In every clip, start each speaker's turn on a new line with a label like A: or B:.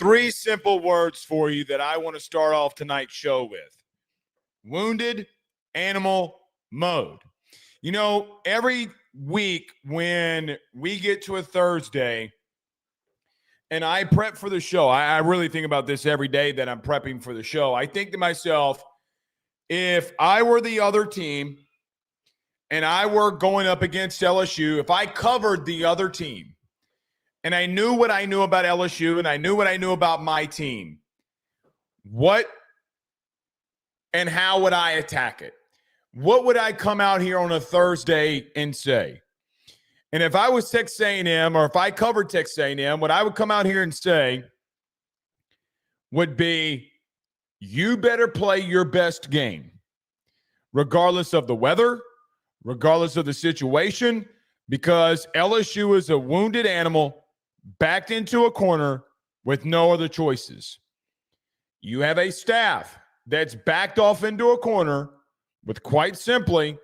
A: Three simple words for you that I want to start off tonight's show with. Wounded animal mode. You know, every week when we get to a Thursday and I prep for the show, I really think about this every day that I'm prepping for the show. I think to myself, if I were the other team and I were going up against LSU, if I covered the other team and I knew what I knew about LSU and I knew what I knew about my team, what and how would I attack it? What would I come out here on a Thursday and say? And if I was Texas A&M, or if I covered Texas A&M, what I would come out here and say would be, you better play your best game, regardless of the weather, regardless of the situation, because LSU is a wounded animal backed into a corner with no other choices. You have a staff that's backed off into a corner with, quite simply,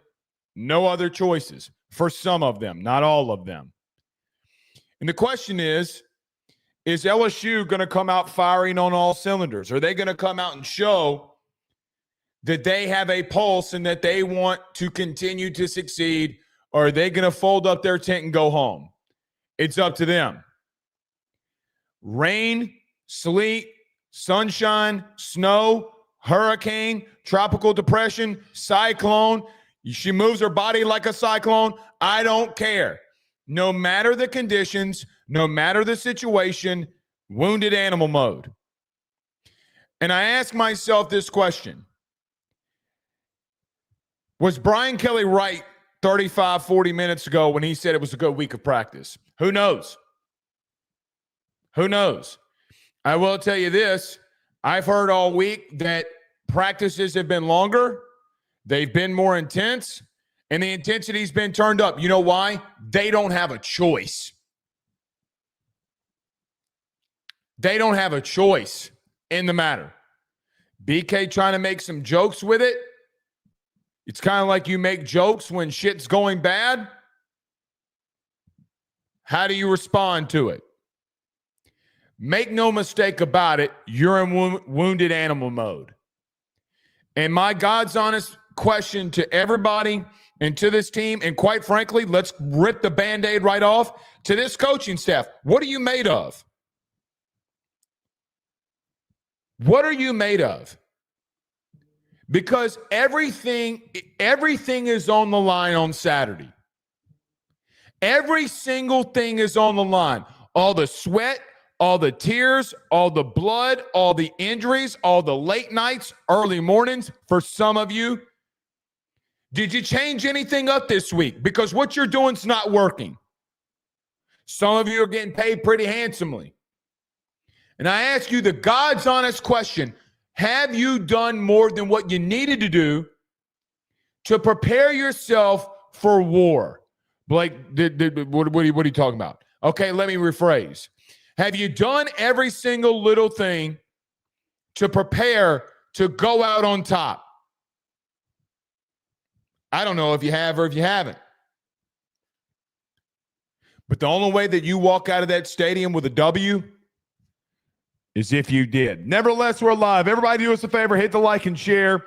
A: no other choices for some of them, not all of them. And the question is LSU going to come out firing on all cylinders? Are they going to come out and show that they have a pulse and that they want to continue to succeed, or are they going to fold up their tent and go home? It's up to them. Rain, sleet, sunshine, snow, hurricane, tropical depression, cyclone. She moves her body like a cyclone. I don't care. No matter the conditions, no matter the situation, wounded animal mode. And I ask myself this question. Was Brian Kelly right 35, 40 minutes ago when he said it was a good week of practice? Who knows? Who knows? I will tell you this. I've heard all week that practices have been longer. They've been more intense, and the intensity's been turned up. You know why? They don't have a choice. They don't have a choice in the matter. BK trying to make some jokes with it. It's kind of like you make jokes when shit's going bad. How do you respond to it? Make no mistake about it, you're in wounded animal mode. And my God's honest question to everybody and to this team, and quite frankly, let's rip the Band-Aid right off, to this coaching staff. What are you made of? What are you made of? Because everything is on the line on Saturday. Every single thing is on the line. All the sweat, all the tears, all the blood, all the injuries, all the late nights, early mornings for some of you. Did you change anything up this week? Because what you're doing is not working. Some of you are getting paid pretty handsomely. And I ask you the God's honest question, have you done more than what you needed to do to prepare yourself for war? Blake, what are you talking about? Okay, let me rephrase. Have you done every single little thing to prepare to go out on top? I don't know if you have or if you haven't. But the only way that you walk out of that stadium with a W is if you did. Nevertheless, we're live. Everybody do us a favor, hit the like and share.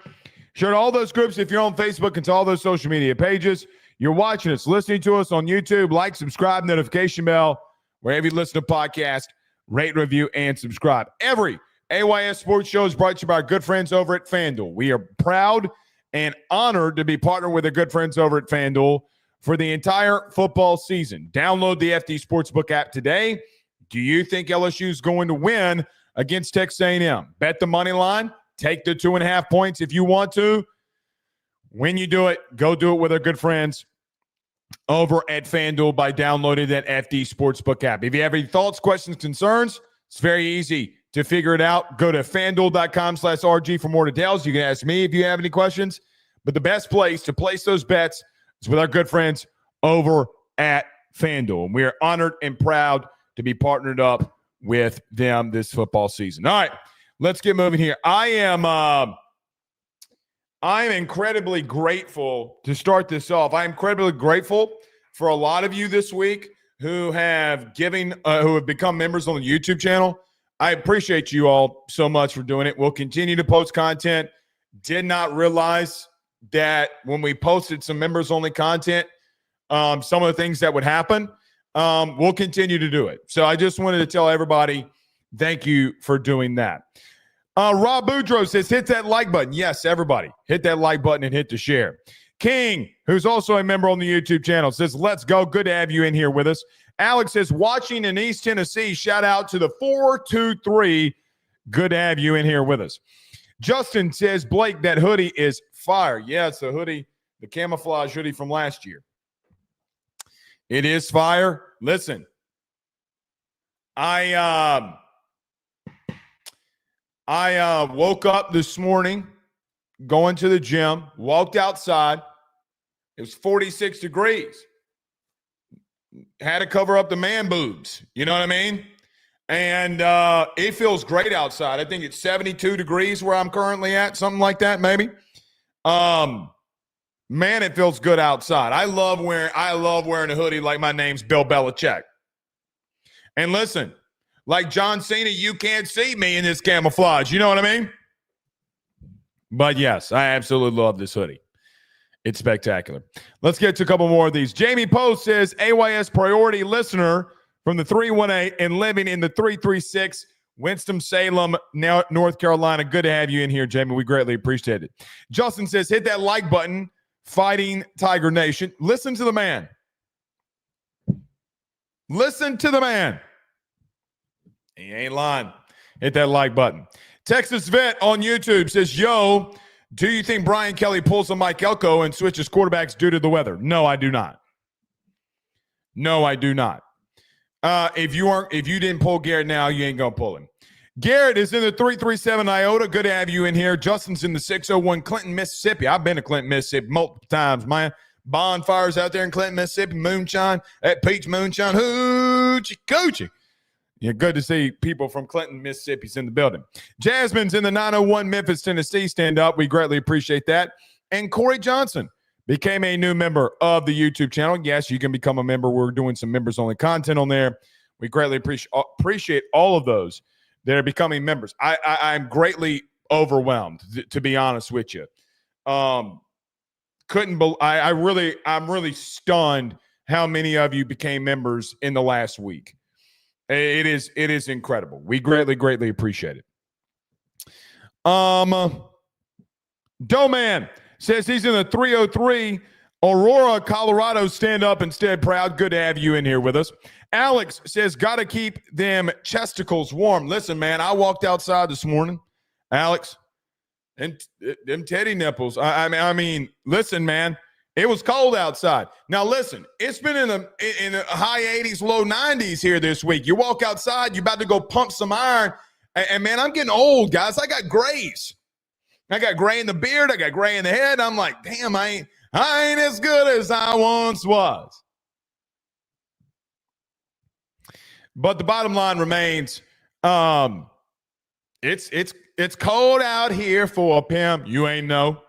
A: Share to all those groups if you're on Facebook and to all those social media pages. You're watching us, listening to us on YouTube. Like, subscribe, notification bell. Wherever you listen to podcasts, rate, review, and subscribe. Every AYS Sports Show is brought to you by our good friends over at FanDuel. We are proud and honored to be partnered with our good friends over at FanDuel for the entire football season. Download the FD Sportsbook app today. Do you think LSU is going to win against Texas A&M? Bet the money line. Take the 2.5 points if you want to. When you do it, go do it with our good friends over at FanDuel by downloading that FD Sportsbook app. If you have any thoughts, questions, concerns, it's very easy to figure it out. Go to FanDuel.com/RG for more details. You can ask me if you have any questions. But the best place to place those bets is with our good friends over at FanDuel. And we are honored and proud to be partnered up with them this football season. All right, let's get moving here. I'm incredibly grateful to start this off. I'm incredibly grateful for a lot of you this week who have become members on the YouTube channel. I appreciate you all so much for doing it. We'll continue to post content. Did not realize that when we posted some members-only content, some of the things that would happen. We'll continue to do it. So I just wanted to tell everybody thank you for doing that. Rob Boudreaux says, hit that like button. Yes, everybody, hit that like button and hit the share. King, who's also a member on the YouTube channel, says, let's go. Good to have you in here with us. Alex says, watching in East Tennessee. Shout out to the 423. Good to have you in here with us. Justin says, Blake, that hoodie is fire. Yeah, it's the hoodie, the camouflage hoodie from last year. It is fire. Listen, I woke up this morning going to the gym, walked outside. It was 46 degrees. Had to cover up the man boobs. You know what I mean? And it feels great outside. I think it's 72 degrees where I'm currently at, something like that, maybe. Man, it feels good outside. I love wearing a hoodie like my name's Bill Belichick. And listen, like John Cena, you can't see me in this camouflage. You know what I mean? But yes, I absolutely love this hoodie. It's spectacular. Let's get to a couple more of these. Jamie Post says, AYS priority listener from the 318 and living in the 336, Winston-Salem, North Carolina. Good to have you in here, Jamie. We greatly appreciate it. Justin says, hit that like button. Fighting Tiger Nation. Listen to the man. Listen to the man. He ain't lying. Hit that like button. Texas Vet on YouTube says, yo, do you think Brian Kelly pulls a Mike Elko and switches quarterbacks due to the weather? No, I do not. No, I do not. If you didn't pull Garrett now, you ain't going to pull him. Garrett is in the 337 Iota. Good to have you in here. Justin's in the 601 Clinton, Mississippi. I've been to Clinton, Mississippi multiple times, man. Bonfires out there in Clinton, Mississippi. Moonshine, that peach moonshine. Hoochie coochie. Yeah, good to see people from Clinton, Mississippi's in the building. Jasmine's in the 901 Memphis, Tennessee. Stand up. We greatly appreciate that. And Corey Johnson became a new member of the YouTube channel. Yes, you can become a member. We're doing some members-only content on there. We greatly appreciate all of those that are becoming members. I'm greatly overwhelmed, to be honest with you. I'm really stunned how many of you became members in the last week. It is incredible. We greatly appreciate it. Doughman says he's in the 303 Aurora, Colorado. Stand up instead, proud. Good to have you in here with us. Alex says, got to keep them chesticles warm. Listen, man, I walked outside this morning, Alex, and them teddy nipples. I mean, listen, man, it was cold outside. Now, listen, it's been in the high 80s, low 90s here this week. You walk outside, you're about to go pump some iron, and man, I'm getting old, guys. I got grays. I got gray in the beard. I got gray in the head. I'm like, damn, I ain't as good as I once was. But the bottom line remains, it's cold out here for a pimp. You ain't know.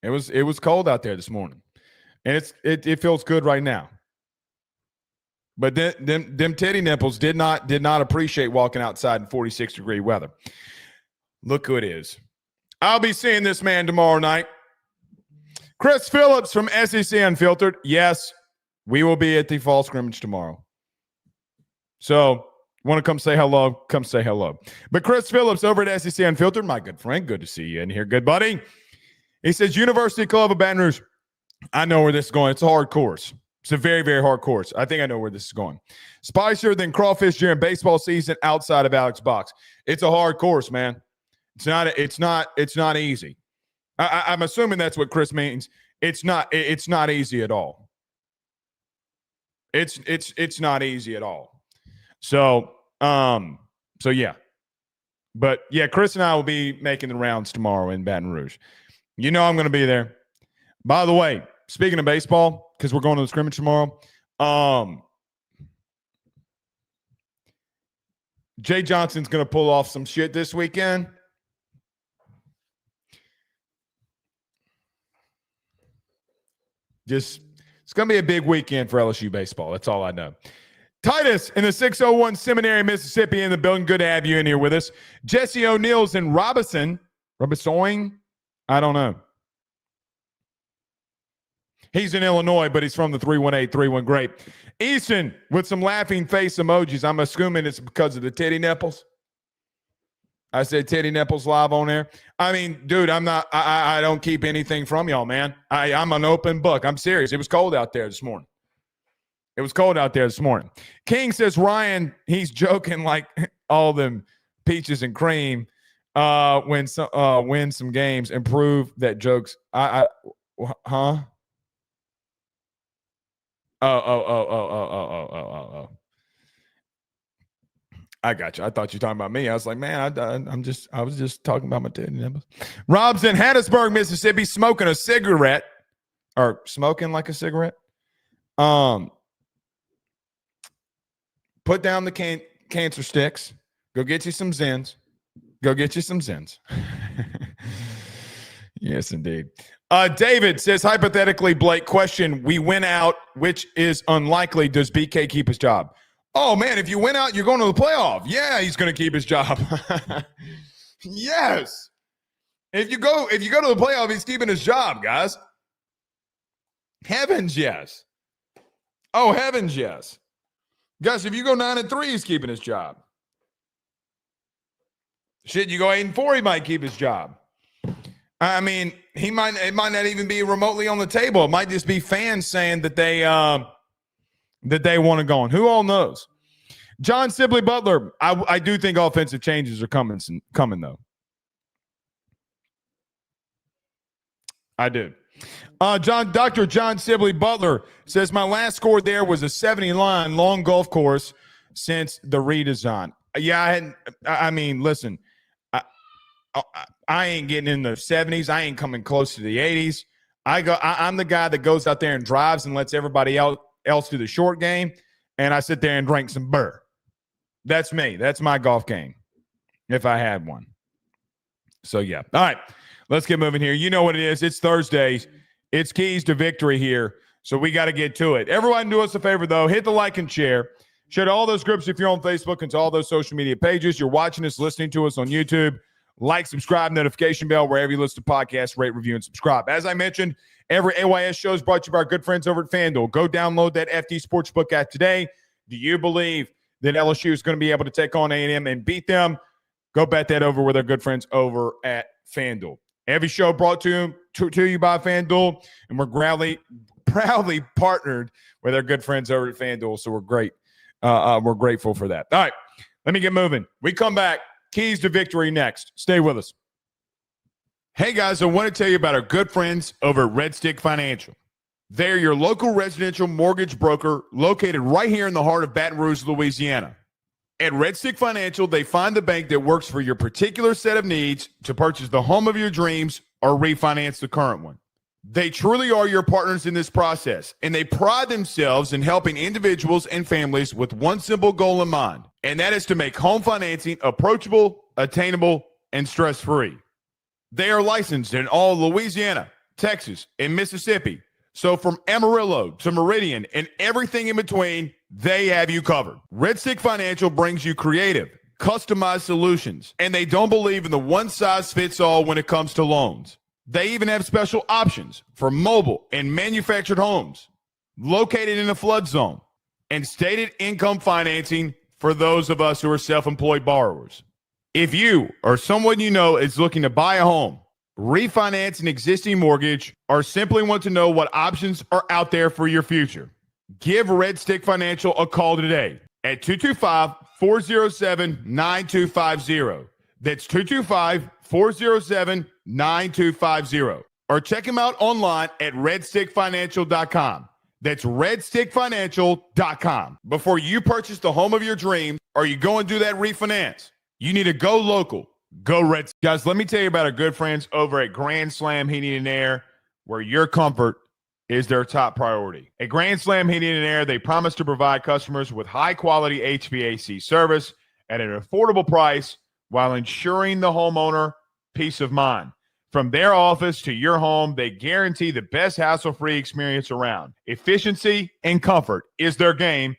A: It was cold out there this morning, and it feels good right now. But them titty nipples did not appreciate walking outside in 46-degree weather. Look who it is. I'll be seeing this man tomorrow night. Chris Phillips from SEC Unfiltered. Yes, we will be at the fall scrimmage tomorrow. So, want to come say hello? Come say hello. But Chris Phillips over at SEC Unfiltered, my good friend, good to see you in here, good buddy. He says, University Club of Baton Rouge. I know where this is going. It's a hard course. It's a very, very hard course. I think I know where this is going. Spicier than crawfish during baseball season outside of Alex Box. It's a hard course, man. It's not easy. I'm assuming that's what Chris means. It's not easy at all. It's not easy at all. So yeah. But yeah, Chris and I will be making the rounds tomorrow in Baton Rouge. You know I'm going to be there. By the way, speaking of baseball, because we're going to the scrimmage tomorrow, Jay Johnson's going to pull off some shit this weekend. It's going to be a big weekend for LSU baseball. That's all I know. Titus in the 601 Seminary, Mississippi in the building. Good to have you in here with us. Jesse O'Neill's in Robinson. I don't know. He's in Illinois, but he's from the 318-31. Great. Easton with some laughing face emojis. I'm assuming it's because of the titty nipples. I said titty nipples live on there. I mean, dude, I don't keep anything from y'all, man. I'm an open book. I'm serious. It was cold out there this morning. King says, Ryan, he's joking like all them peaches and cream win some games and prove that jokes. Huh? Oh. I got you. I thought you were talking about me. I was like, man, I was just talking about my titty nipples. Rob's in Hattiesburg, Mississippi, smoking a cigarette. Or smoking like a cigarette. Put down the cancer sticks. Go get you some Zens. Yes, indeed. David says, hypothetically, Blake, question, we win out, which is unlikely. Does BK keep his job? Oh, man, if you win out, you're going to the playoff. Yeah, he's going to keep his job. Yes. If you go to the playoff, he's keeping his job, guys. Heavens, yes. Oh, heavens, yes. Guys, if you go 9-3, he's keeping his job. Shit, you go 8-4, he might keep his job. I mean, it might not even be remotely on the table. It might just be fans saying that they want to go on. Who all knows? John Sibley Butler, I do think offensive changes are coming though. I do. Dr. John Sibley Butler says, my last score there was a 70-line long golf course since the redesign. Yeah, listen, I ain't getting in the 70s. I ain't coming close to the 80s. I'm the guy that goes out there and drives and lets everybody else do the short game, and I sit there and drink some beer. That's me. That's my golf game, if I had one. So, yeah. All right, let's get moving here. You know what it is. It's Thursday. It's keys to victory here, so we got to get to it. Everyone do us a favor, though. Hit the like and share. Share to all those groups if you're on Facebook and to all those social media pages. You're watching us, listening to us on YouTube. Like, subscribe, notification bell, wherever you listen to podcasts, rate, review, and subscribe. As I mentioned, every AYS show is brought to you by our good friends over at FanDuel. Go download that FD Sportsbook app today. Do you believe that LSU is going to be able to take on A&M and beat them? Go bet that over with our good friends over at FanDuel. Every show brought to you by FanDuel, and we're proudly partnered with our good friends over at FanDuel, so we're great. We're grateful for that. All right, let me get moving. We come back. Keys to victory next. Stay with us. Hey, guys, I want to tell you about our good friends over at Red Stick Financial. They're your local residential mortgage broker located right here in the heart of Baton Rouge, Louisiana. At Red Stick Financial, they find the bank that works for your particular set of needs to purchase the home of your dreams or refinance the current one. They truly are your partners in this process, and they pride themselves in helping individuals and families with one simple goal in mind, and that is to make home financing approachable, attainable, and stress-free. They are licensed in all Louisiana, Texas, and Mississippi. So from Amarillo to Meridian and everything in between, they have you covered. Red Stick Financial brings you creative, customized solutions, and they don't believe in the one-size-fits-all when it comes to loans. They even have special options for mobile and manufactured homes located in a flood zone and stated income financing for those of us who are self-employed borrowers. If you or someone you know is looking to buy a home, refinance an existing mortgage, or simply want to know what options are out there for your future, give Red Stick Financial a call today at 225-407-9250. That's 225-407-9250. Or check them out online at redstickfinancial.com. That's redstickfinancial.com. Before you purchase the home of your dreams or you go and do that refinance, you need to go local. Go Red. Guys, let me tell you about our good friends over at Grand Slam Heating and Air, where your comfort is their top priority. At Grand Slam Heating and Air, they promise to provide customers with high-quality HVAC service at an affordable price while ensuring the homeowner peace of mind. From their office to your home, they guarantee the best hassle-free experience around. Efficiency and comfort is their game.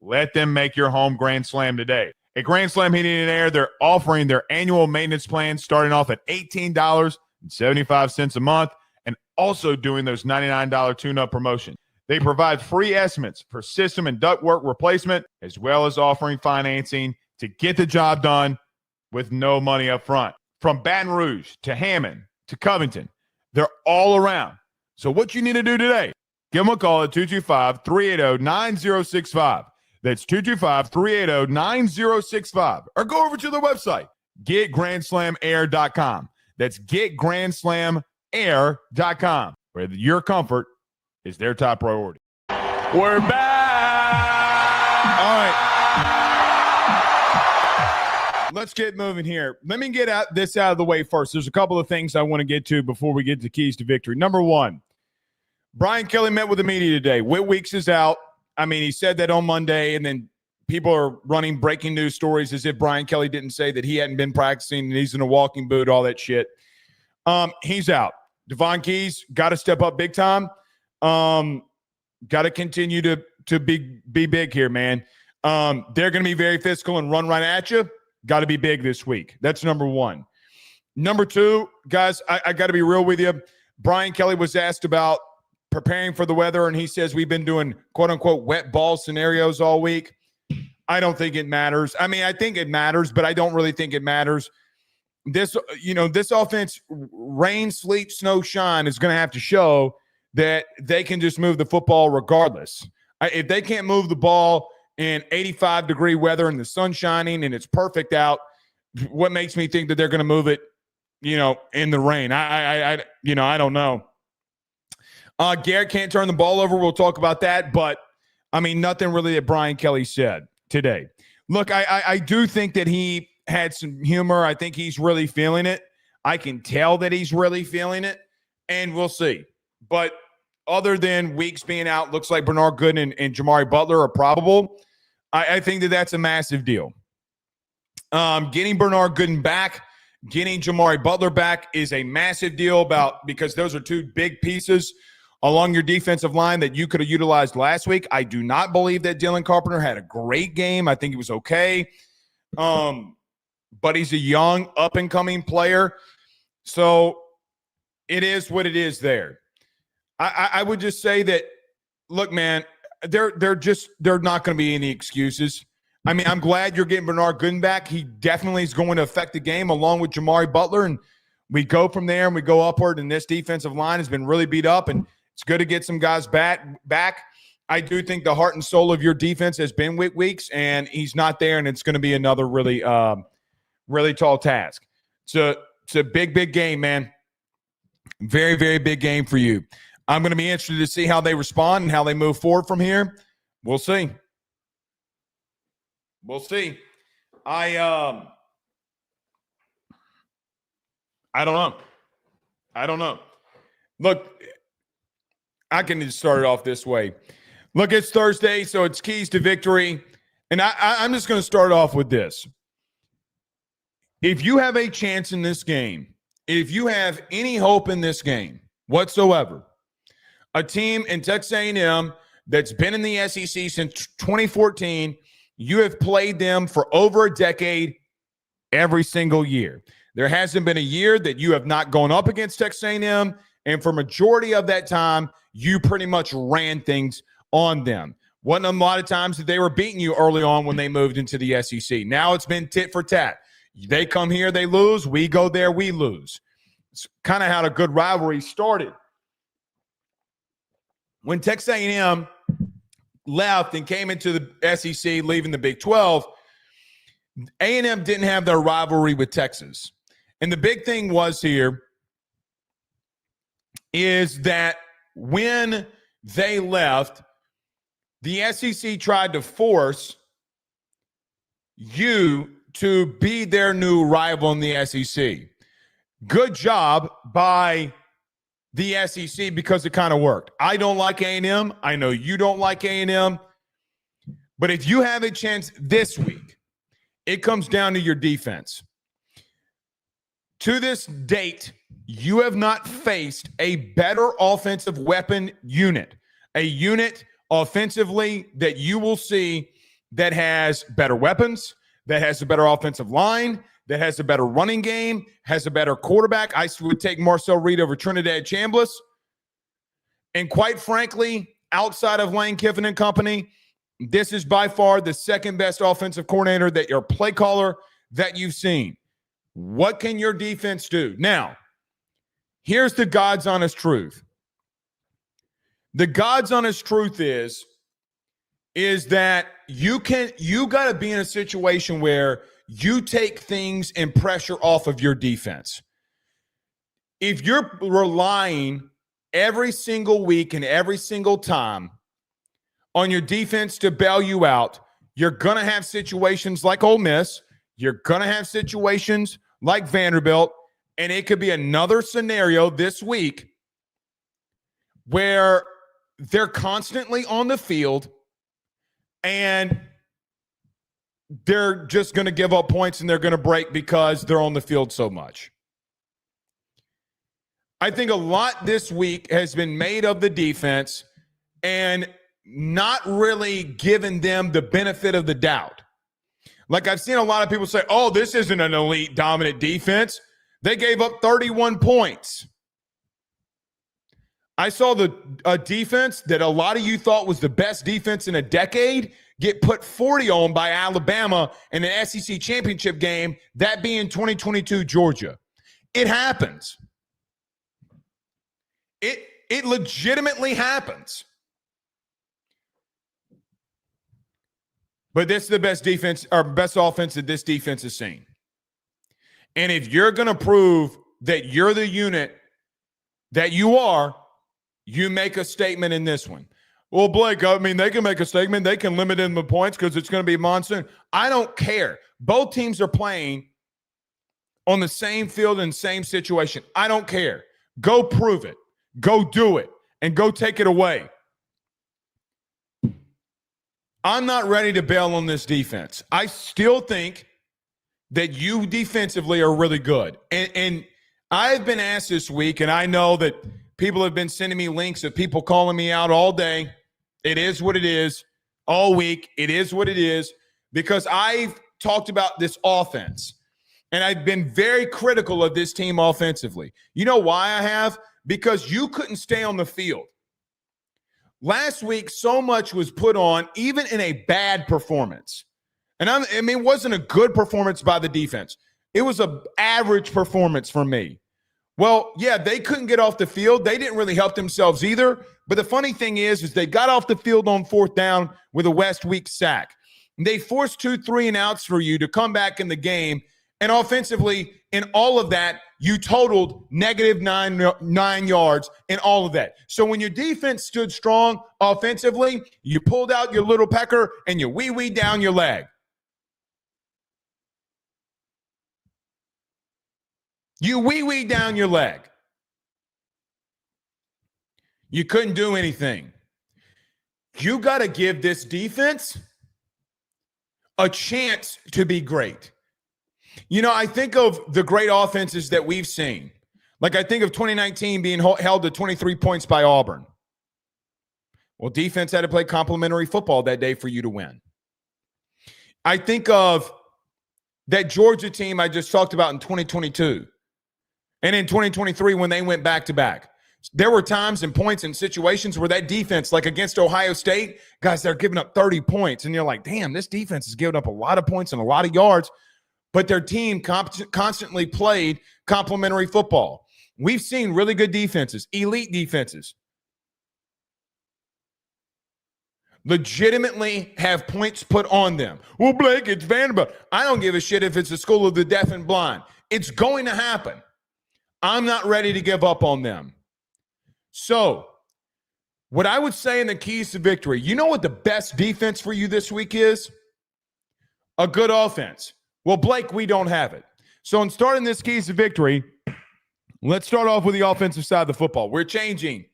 A: Let them make your home Grand Slam today. At Grand Slam Heating and Air, they're offering their annual maintenance plan starting off at $18.75 a month and also doing those $99 tune-up promotions. They provide free estimates for system and ductwork replacement, as well as offering financing to get the job done with no money up front. From Baton Rouge to Hammond to Covington, they're all around. So what you need to do today, give them a call at 225-380-9065. That's 225-380-9065. Or go over to their website, getgrandslamair.com. That's getgrandslamair.com, where your comfort is their top priority. We're back. All right. Let's get moving here. Let me get this out of the way first. There's a couple of things I want to get to before we get to keys to victory. Number one, Brian Kelly met with the media today. Whit Weeks is out. I mean, he said that on Monday, and then people are running breaking news stories as if Brian Kelly didn't say that he hadn't been practicing and he's in a walking boot, all that shit. He's out. Devon Keys got to step up big time. Got to continue to be big here, man. They're going to be very physical and run right at you. Got to be big this week. That's number one. Number two, guys, I got to be real with you. Brian Kelly was asked about preparing for the weather, and he says we've been doing quote-unquote wet ball scenarios all week. I don't think it matters. I mean, I think it matters, but I don't really think it matters. This offense, rain, sleet, snow, shine, is going to have to show that they can just move the football regardless. If they can't move the ball in 85-degree weather and the sun shining and it's perfect out, what makes me think that they're going to move it, in the rain? I don't know. Garrett can't turn the ball over. We'll talk about that. But, I mean, nothing really that Brian Kelly said today. Look, I do think that he had some humor. I think he's really feeling it. I can tell that he's really feeling it, and we'll see. But other than Weeks being out, looks like Bernard Gooden and Jamari Butler are probable. I think that that's a massive deal. Getting Bernard Gooden back, getting Jamari Butler back is a massive deal because those are two big pieces along your defensive line that you could have utilized last week. I do not believe that Dylan Carpenter had a great game. I think he was okay. But he's a young, up-and-coming player. So it is what it is there. I would just say that, look, man, they're not going to be any excuses. I mean, I'm glad you're getting Bernard Gooden back. He definitely is going to affect the game along with Jamari Butler, and we go from there and we go upward, and this defensive line has been really beat up, and it's good to get some guys back. I do think the heart and soul of your defense has been Whit Weeks, and he's not there, and it's going to be another really tall task. It's a big game, man. Very, very big game for you. I'm going to be interested to see how they respond and how they move forward from here. We'll see. We'll see. I don't know. Look, I can just start it off this way. Look, it's Thursday, so it's keys to victory. And I'm just going to start off with this. If you have a chance in this game, if you have any hope in this game whatsoever, a team in Texas A&M that's been in the SEC since 2014, you have played them for over a decade every single year. There hasn't been a year that you have not gone up against Texas A&M, and for majority of that time, you pretty much ran things on them. Wasn't a lot of times that they were beating you early on when they moved into the SEC. Now it's been tit for tat. They come here, they lose. We go there, we lose. It's kind of how the good rivalry started. When Texas A&M left and came into the SEC, leaving the Big 12, A&M didn't have their rivalry with Texas. And the big thing was here is that when they left, the SEC tried to force you to be their new rival in the SEC. Good job by the SEC because it kind of worked. I don't like A&M. I know you don't like A&M. But if you have a chance this week, it comes down to your defense. To this date, you have not faced a better offensive weapon unit, a unit offensively that you will see that has better weapons, that has a better offensive line, that has a better running game, has a better quarterback. I would take Marcel Reed over Trinidad Chambliss. And quite frankly, outside of Lane Kiffin and company, this is by far the second best offensive coordinator that your play caller that you've seen. What can your defense do? Now, here's the God's honest truth. The God's honest truth is that you got to be in a situation where you take things and pressure off of your defense. If you're relying every single week and every single time on your defense to bail you out, you're going to have situations like Ole Miss. You're going to have situations like Vanderbilt. And it could be another scenario this week where they're constantly on the field and they're just going to give up points and they're going to break because they're on the field so much. I think a lot this week has been made of the defense and not really giving them the benefit of the doubt. Like I've seen a lot of people say, oh, this isn't an elite dominant defense. They gave up 31 points. I saw a defense that a lot of you thought was the best defense in a decade get put 40 on by Alabama in an SEC championship game, that being 2022 Georgia. It happens. It legitimately happens. But this is the best defense or best offense that this defense has seen. And if you're going to prove that you're the unit that you are, you make a statement in this one. Well, Blake, I mean, they can make a statement. They can limit in the points because it's going to be a monsoon. I don't care. Both teams are playing on the same field and same situation. I don't care. Go prove it. Go do it. And go take it away. I'm not ready to bail on this defense. I still think that you defensively are really good. And I've been asked this week, and I know that people have been sending me links of people calling me out all day. It is what it is. All week, it is what it is. Because I've talked about this offense, and I've been very critical of this team offensively. You know why I have? Because you couldn't stay on the field. Last week, so much was put on, even in a bad performance. And I mean, it wasn't a good performance by the defense. It was an average performance for me. Well, yeah, they couldn't get off the field. They didn't really help themselves either. But the funny thing is they got off the field on fourth down with a West week sack. They forced 2 3-and-outs for you to come back in the game. And offensively, in all of that, you totaled negative nine yards in all of that. So when your defense stood strong offensively, you pulled out your little pecker and you wee-wee down your leg. You wee-wee down your leg. You couldn't do anything. You got to give this defense a chance to be great. You know, I think of the great offenses that we've seen. Like I think of 2019 being held to 23 points by Auburn. Well, defense had to play complimentary football that day for you to win. I think of that Georgia team I just talked about in 2022. And in 2023 when they went back-to-back. There were times and points and situations where that defense, like against Ohio State, guys, they're giving up 30 points. And you're like, damn, this defense is giving up a lot of points and a lot of yards. But their team constantly played complimentary football. We've seen really good defenses, elite defenses, legitimately have points put on them. Well, Blake, it's Vanderbilt. I don't give a shit if it's the school of the deaf and blind. It's going to happen. I'm not ready to give up on them. So, what I would say in the keys to victory, you know what the best defense for you this week is? A good offense. Well, Blake, we don't have it. So in starting this keys to victory, let's start off with the offensive side of the football. We're changing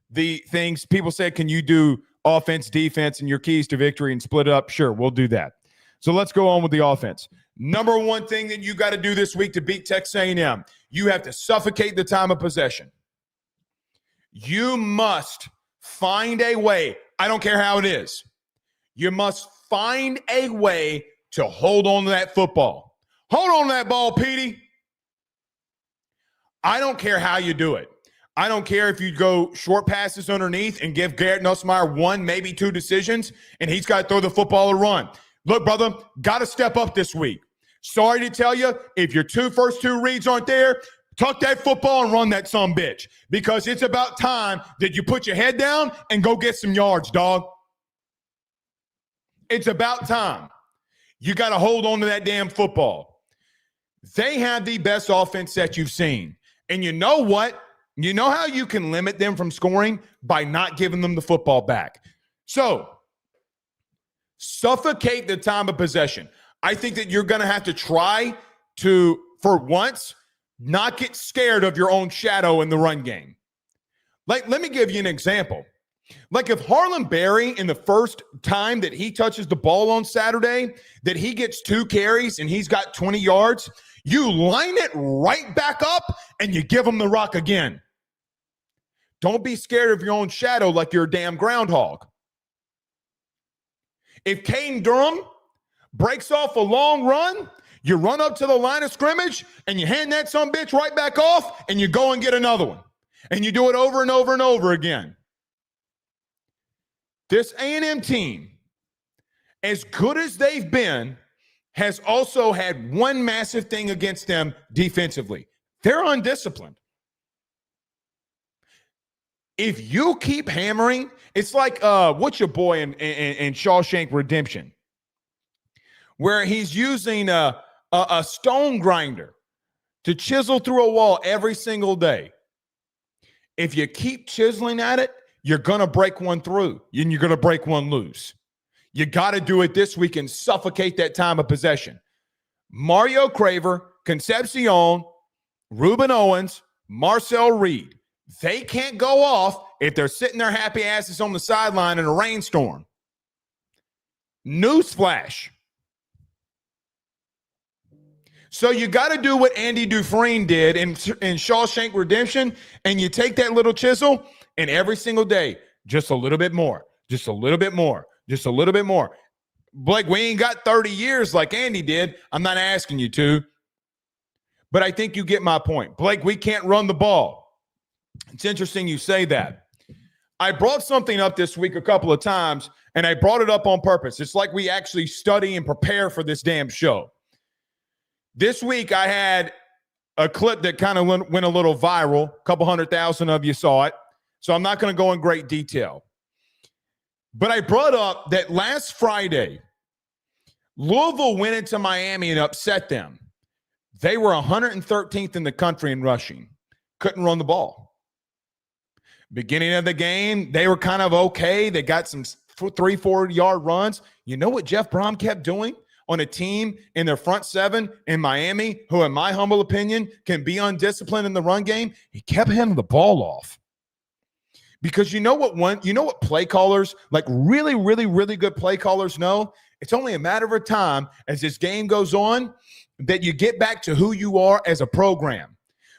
A: the things. People say, can you do offense, defense, and your keys to victory and split it up? Sure, we'll do that. So let's go on with the offense. Number one thing that you got to do this week to beat Texas A&M, you have to suffocate the time of possession. You must find a way. I don't care how it is. You must find a way to hold on to that football. Hold on to that ball, Petey. I don't care how you do it. I don't care if you go short passes underneath and give Garrett Nussmeier one, maybe two decisions, and he's got to throw the football or run. Look, brother, got to step up this week. Sorry to tell you, if your first two reads aren't there, tuck that football and run that sumbitch, because it's about time that you put your head down and go get some yards, dog. It's about time. You got to hold on to that damn football. They have the best offense that you've seen. And you know what? You know how you can limit them from scoring? By not giving them the football back. So, suffocate the time of possession. I think that you're going to have to try to, for once, not get scared of your own shadow in the run game. Like, let me give you an example. Like, if Harlan Berry, in the first time that he touches the ball on Saturday, that he gets 2 carries and he's got 20 yards, you line it right back up and you give him the rock again. Don't be scared of your own shadow like you're a damn groundhog. If Caden Durham breaks off a long run, you run up to the line of scrimmage and you hand that sumbitch right back off and you go and get another one. And you do it over and over and over again. This A&M team, as good as they've been, has also had one massive thing against them defensively. They're undisciplined. If you keep hammering, it's like what's your boy in Shawshank Redemption, where he's using a stone grinder to chisel through a wall every single day. If you keep chiseling at it, you're going to break one through and you're going to break one loose. You got to do it this week and suffocate that time of possession. Mario Craver, Concepcion, Reuben Owens, Marcel Reed. They can't go off if they're sitting their happy asses on the sideline in a rainstorm. Newsflash. So you got to do what Andy Dufresne did in Shawshank Redemption, and you take that little chisel, and every single day, just a little bit more, just a little bit more, just a little bit more. Blake, we ain't got 30 years like Andy did. I'm not asking you to. But I think you get my point. Blake, we can't run the ball. It's interesting you say that. I brought something up this week a couple of times, and I brought it up on purpose. It's like we actually study and prepare for this damn show. This week, I had a clip that kind of went a little viral. A couple 100,000 of you saw it. So I'm not going to go in great detail. But I brought up that last Friday, Louisville went into Miami and upset them. They were 113th in the country in rushing. Couldn't run the ball. Beginning of the game, they were kind of okay. They got some 3-4 yard runs. You know what Jeff Brom kept doing on a team in their front seven in Miami, who in my humble opinion can be undisciplined in the run game? He kept handing the ball off. Because you know what play callers, like really, really, really good play callers know? It's only a matter of time as this game goes on that you get back to who you are as a program.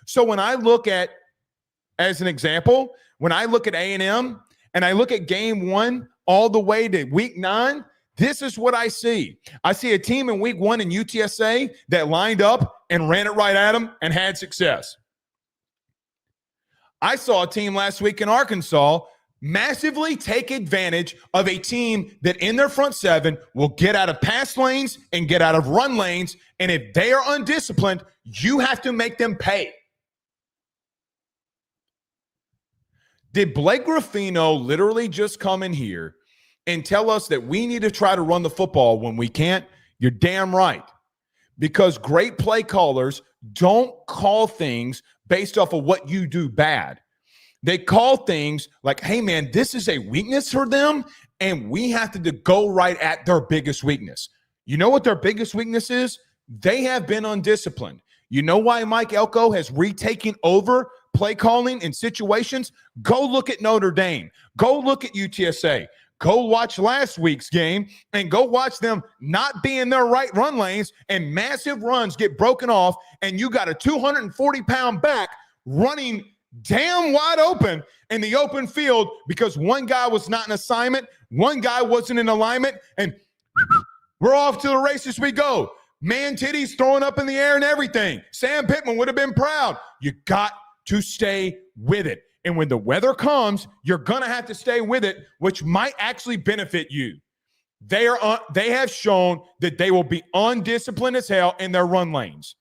A: So when I look at, as an example, when I look at A&M and I look at game 1 all the way to week 9, this is what I see. I see a team in week 1 in UTSA that lined up and ran it right at them and had success. I saw a team last week in Arkansas massively take advantage of a team that in their front seven will get out of pass lanes and get out of run lanes. And if they are undisciplined, you have to make them pay. Did Blake Ruffino literally just come in here and tell us that we need to try to run the football when we can't? You're damn right. Because great play callers don't call things based off of what you do bad. They call things like, hey, man, this is a weakness for them, and we have to go right at their biggest weakness. You know what their biggest weakness is? They have been undisciplined. You know why Mike Elko has retaken over play calling in situations? Go look at Notre Dame. Go look at UTSA. Go watch last week's game and go watch them not be in their right run lanes and massive runs get broken off, and you got a 240-pound back running damn wide open in the open field because one guy was not in assignment, one guy wasn't in alignment, and We're off to the races we go. Man titties throwing up in the air and everything. Sam Pittman would have been proud. You got to stay with it. And when the weather comes, you're going to have to stay with it, which might actually benefit you. They have shown that they will be undisciplined as hell in their run lanes.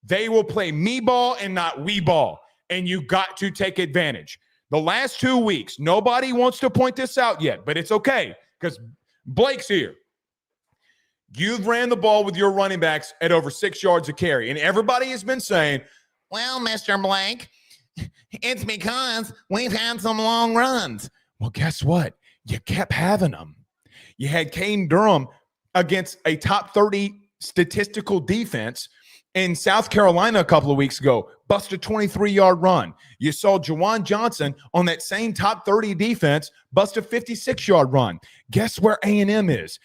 A: They will play me ball and not we ball. And you got to take advantage. The last 2 weeks, nobody wants to point this out yet, but it's okay because Blake's here. You've ran the ball with your running backs at over 6 yards a carry. And everybody has been saying, well, Mr. Blake, it's because we've had some long runs. Well, guess what? You kept having them. You had Kane Durham against a top 30 statistical defense in South Carolina a couple of weeks ago, bust a 23-yard run. You saw Juwan Johnson on that same top 30 defense bust a 56-yard run. Guess where A&M is?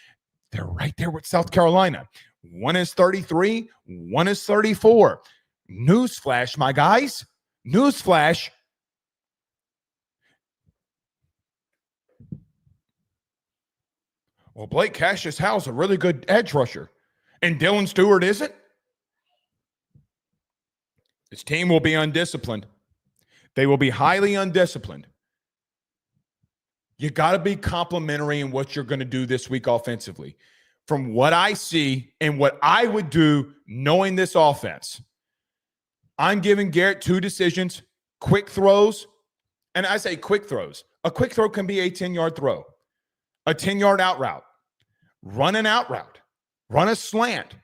A: They're right there with South Carolina. One is 33, one is 34. Newsflash, my guys. Newsflash. Well, Blake Cassius Howell's a really good edge rusher, and Dylan Stewart isn't. This team will be undisciplined. They will be highly undisciplined. You got to be complimentary in what you're going to do this week offensively. From what I see and what I would do knowing this offense, I'm giving Garrett 2 decisions, quick throws, and I say quick throws. A quick throw can be a 10-yard throw, a 10-yard out route, run an out route, run a slant,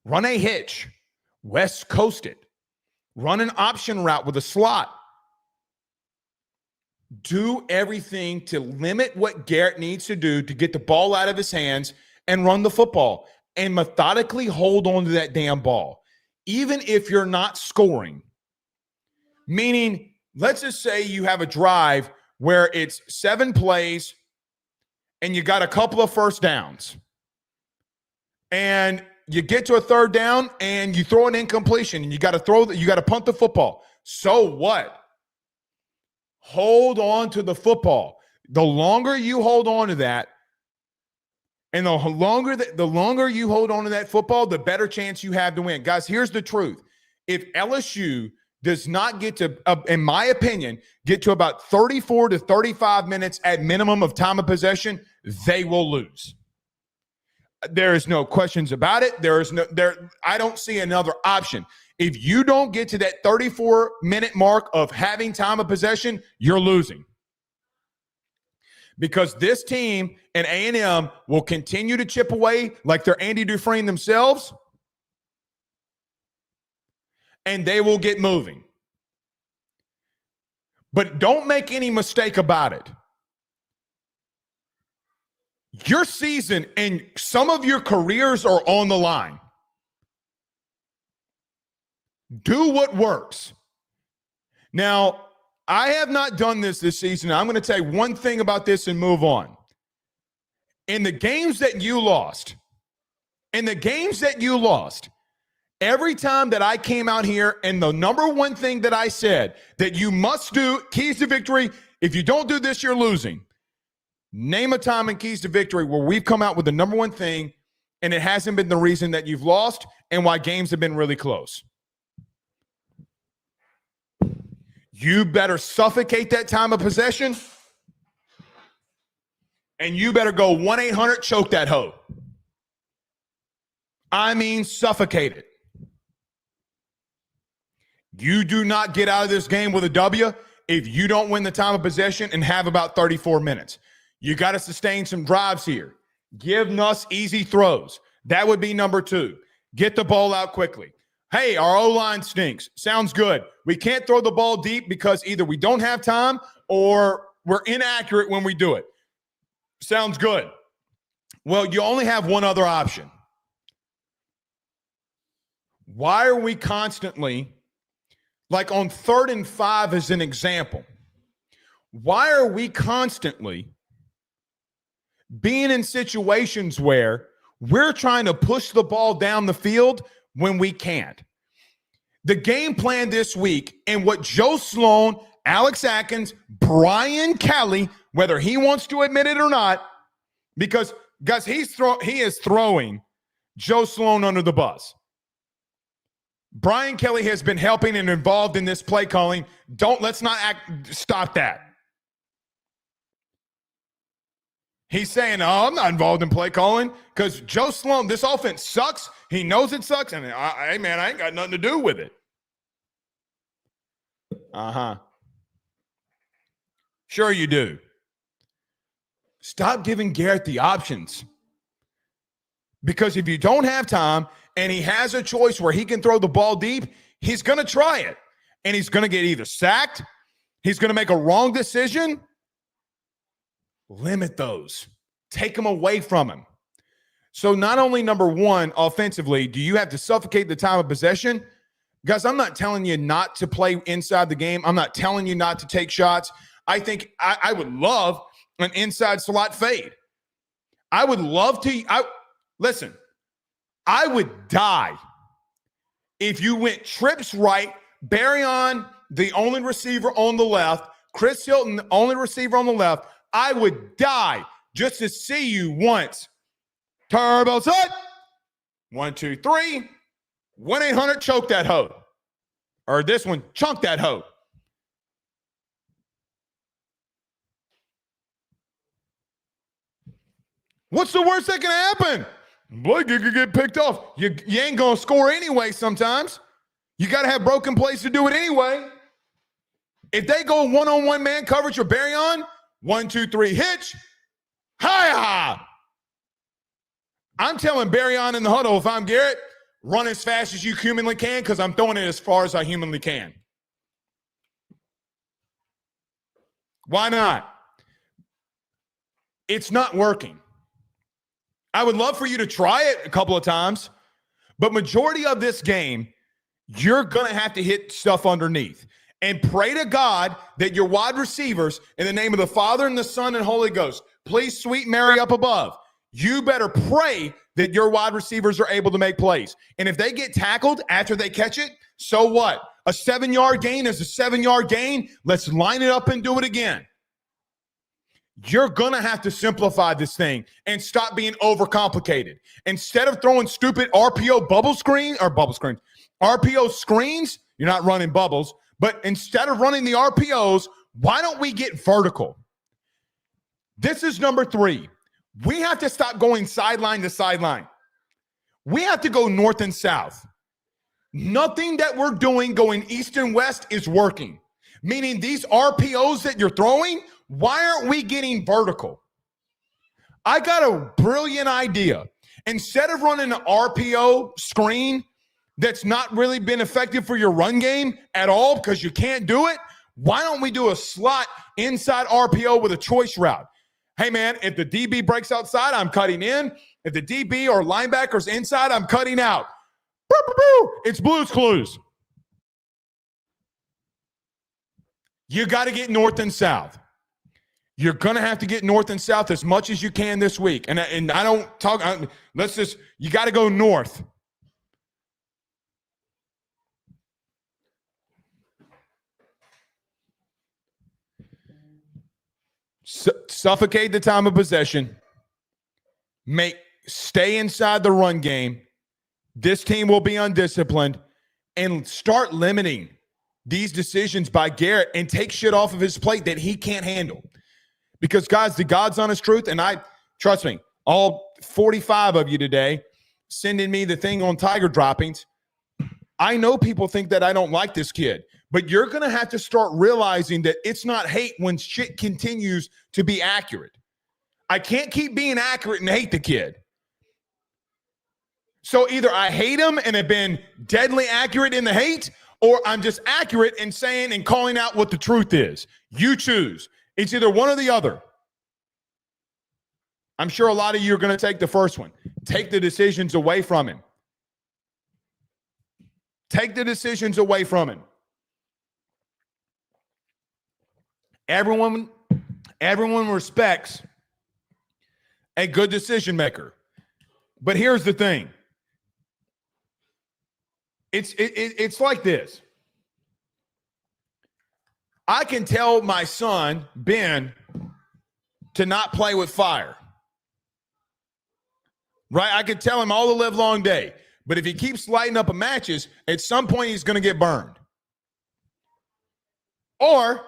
A: run a hitch, West Coast it, run an option route with a slot. Do everything to limit what Garrett needs to do to get the ball out of his hands and run the football and methodically hold on to that damn ball. Even if you're not scoring, meaning let's just say you have a drive where it's 7 plays and you got a couple of first downs and you get to a 3rd down and you throw an incompletion and you got to punt the football. So what? Hold on to the football. The longer you hold on to that, and the longer you hold on to that football, the better chance you have to win. Guys, here's the truth. If LSU does not get to, in my opinion, get to about 34 to 35 minutes at minimum of time of possession, they will lose. There is no questions about it. I don't see another option. If you don't get to that 34-minute mark of having time of possession, you're losing. Because this team and A&M will continue to chip away like they're Andy Dufresne themselves, and they will get moving. But don't make any mistake about it. Your season and some of your careers are on the line. Do what works. Now, I have not done this season. I'm going to tell you one thing about this and move on. In the games that you lost, every time that I came out here and the number one thing that I said that you must do, keys to victory, if you don't do this, you're losing. Name a time in keys to victory where we've come out with the number one thing and it hasn't been the reason that you've lost and why games have been really close. You better suffocate that time of possession, and you better go 1-800 choke that hoe. I mean, suffocate it. You do not get out of this game with a W if you don't win the time of possession and have about 34 minutes. You got to sustain some drives here. Give Nuss easy throws. That would be number 2. Get the ball out quickly. Hey, our O-line stinks. Sounds good. We can't throw the ball deep because either we don't have time or we're inaccurate when we do it. Sounds good. Well, you only have one other option. Why are we constantly, like on 3rd and 5 as an example, why are we constantly being in situations where we're trying to push the ball down the field when we can't? The game plan this week and what Joe Sloan, Alex Atkins, Brian Kelly, whether he wants to admit it or not, because Guys, he is throwing Joe Sloan under the bus. Brian Kelly has been helping and involved in this play calling. Let's not stop that. He's saying, oh, I'm not involved in play calling because Joe Sloan, this offense sucks. He knows it sucks. And hey, man, I ain't got nothing to do with it. Sure you do. Stop giving Garrett the options. Because if you don't have time and he has a choice where he can throw the ball deep, he's going to try it. And he's going to get either sacked, he's going to make a wrong decision. Limit those. Take them away from him. So not only, number one, offensively, do you have to suffocate the time of possession? Guys, I'm not telling you not to play inside the game. I'm not telling you not to take shots. I think I would love an inside slot fade. I would love to. Listen, I would die if you went trips right, Barryon, the only receiver on the left, Chris Hilton, the only receiver on the left. I would die just to see you once. Turbo set. 1, 2, 3. 1-800 choke that hoe. Or this one, chunk that hoe. What's the worst that can happen? Blake, you could get picked off. You ain't going to score anyway sometimes. You got to have broken plays to do it anyway. If they go one-on-one man coverage or Barryon, 1, 2, 3 hitch. Hi-ha! I'm telling Barryon in the huddle, if I'm Garrett, run as fast as you humanly can because I'm throwing it as far as I humanly can. Why not? It's not working. I would love for you to try it a couple of times, but majority of this game, you're going to have to hit stuff underneath and pray to God that your wide receivers, in the name of the Father and the Son and Holy Ghost, please, sweet Mary up above, you better pray that your wide receivers are able to make plays. And if they get tackled after they catch it, so what? A 7-yard gain is a 7-yard gain. Let's line it up and do it again. You're going to have to simplify this thing and stop being overcomplicated. Instead of throwing stupid RPO RPO screens, you're not running bubbles, but instead of running the RPOs, why don't we get vertical? This is number 3. We have to stop going sideline to sideline. We have to go north and south. Nothing that we're doing going east and west is working. Meaning these RPOs that you're throwing, why aren't we getting vertical? I got a brilliant idea. Instead of running an RPO screen that's not really been effective for your run game at all because you can't do it, why don't we do a slot inside RPO with a choice route? Hey, man, if the DB breaks outside, I'm cutting in. If the DB or linebacker's inside, I'm cutting out. It's Blue's Clues. You got to get north and south. You're going to have to get north and south as much as you can this week. And I don't talk, you got to go north. Suffocate the time of possession. Stay inside the run game. This team will be undisciplined. And start limiting these decisions by Garrett and take shit off of his plate that he can't handle. Because, guys, the God's honest truth, and trust me, all 45 of you today sending me the thing on Tiger droppings, I know people think that I don't like this kid, but you're going to have to start realizing that it's not hate when shit continues to be accurate. I can't keep being accurate and hate the kid. So either I hate him and have been deadly accurate in the hate, or I'm just accurate in saying and calling out what the truth is. You choose. It's either one or the other. I'm sure a lot of you are going to take the first one. Take the decisions away from him. Take the decisions away from him. Everyone respects a good decision maker. But here's the thing. It's like this. I can tell my son, Ben, to not play with fire. right? I could tell him all the live long day. But if he keeps lighting up matches, at some point he's going to get burned. Or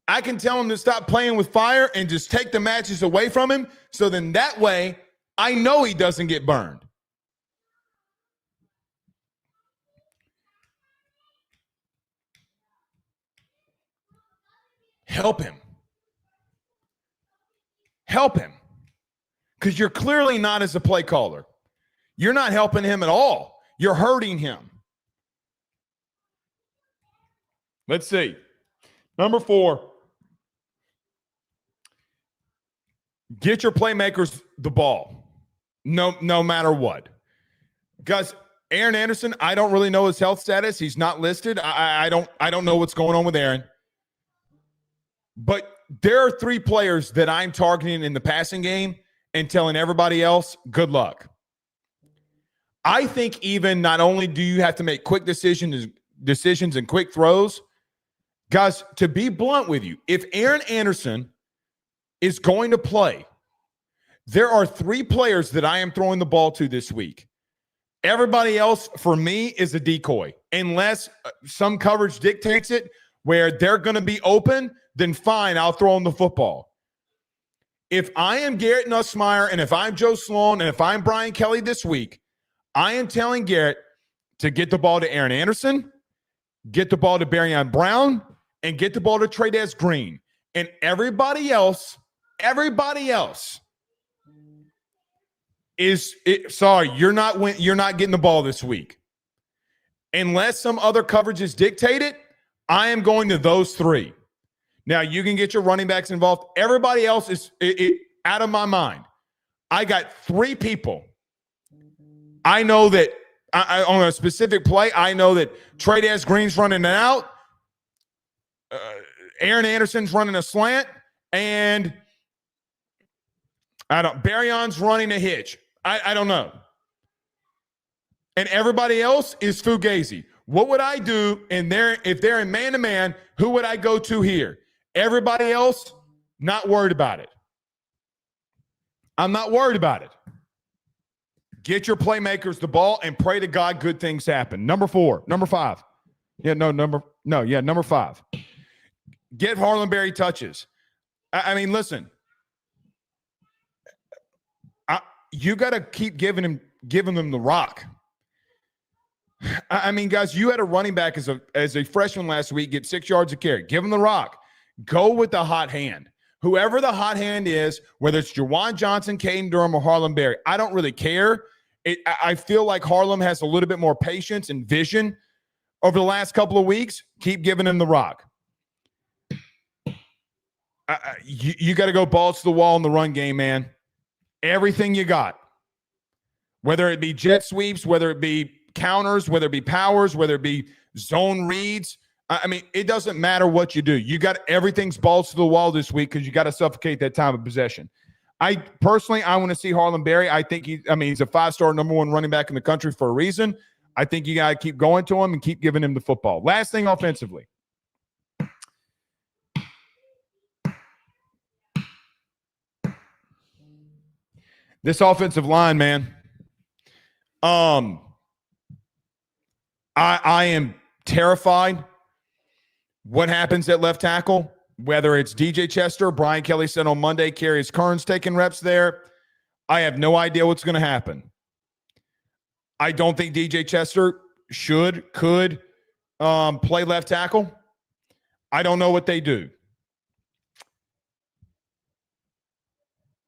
A: I can tell him to stop playing with fire and just take the matches away from him. So then that way, I know he doesn't get burned. Help him. Help him. Because you're clearly not as a play caller. You're not helping him at all. You're hurting him. Let's see. Number 4. Get your playmakers the ball. No matter what. Guys, Aaron Anderson, I don't really know his health status. He's not listed. I don't know what's going on with Aaron. But there are 3 players that I'm targeting in the passing game and telling everybody else, good luck. I think even not only do you have to make quick decisions and quick throws, guys, to be blunt with you, if Aaron Anderson is going to play, there are 3 players that I am throwing the ball to this week. Everybody else, for me, is a decoy. Unless some coverage dictates it where they're going to be open, then fine, I'll throw them the football. If I am Garrett Nussmeier and if I'm Joe Sloan and if I'm Brian Kelly this week, I am telling Garrett to get the ball to Aaron Anderson, get the ball to Barion Brown, and get the ball to Trey'Dez Green. And everybody else is sorry, you're not getting the ball this week. Unless some other coverage is dictated, I am going to those 3. Now, you can get your running backs involved. Everybody else is out of my mind. I got 3 people. I know that on a specific play, I know that Trey'Dez Green's running it out. Aaron Anderson's running a slant. And Barion's running a hitch. I don't know. And everybody else is fugazi. What would I do if they're in man-to-man, who would I go to here? Everybody else, not worried about it. I'm not worried about it. Get your playmakers the ball and pray to God good things happen. Number 5. Number 5. Get Harlan Berry touches. I mean, listen. You got to keep giving them the rock. I mean, guys, you had a running back as a freshman last week get 6 yards a carry. Give him the rock. Go with the hot hand. Whoever the hot hand is, whether it's Juwan Johnson, Caden Durham, or Harlan Berry, I don't really care. I feel like Harlan has a little bit more patience and vision over the last couple of weeks. Keep giving him the rock. You got to go balls to the wall in the run game, man. Everything you got. Whether it be jet sweeps, whether it be counters, whether it be powers, whether it be zone reads. I mean, it doesn't matter what you do. You got everything's balls to the wall this week because you got to suffocate that time of possession. I want to see Harlan Berry. I think he's a 5-star number 1 running back in the country for a reason. I think you got to keep going to him and keep giving him the football. Last thing offensively. This offensive line, man. I am terrified what happens at left tackle, whether it's DJ Chester, Brian Kelly said on Monday, Carius Kearns taking reps there. I have no idea what's going to happen. I don't think DJ Chester could play left tackle. I don't know what they do.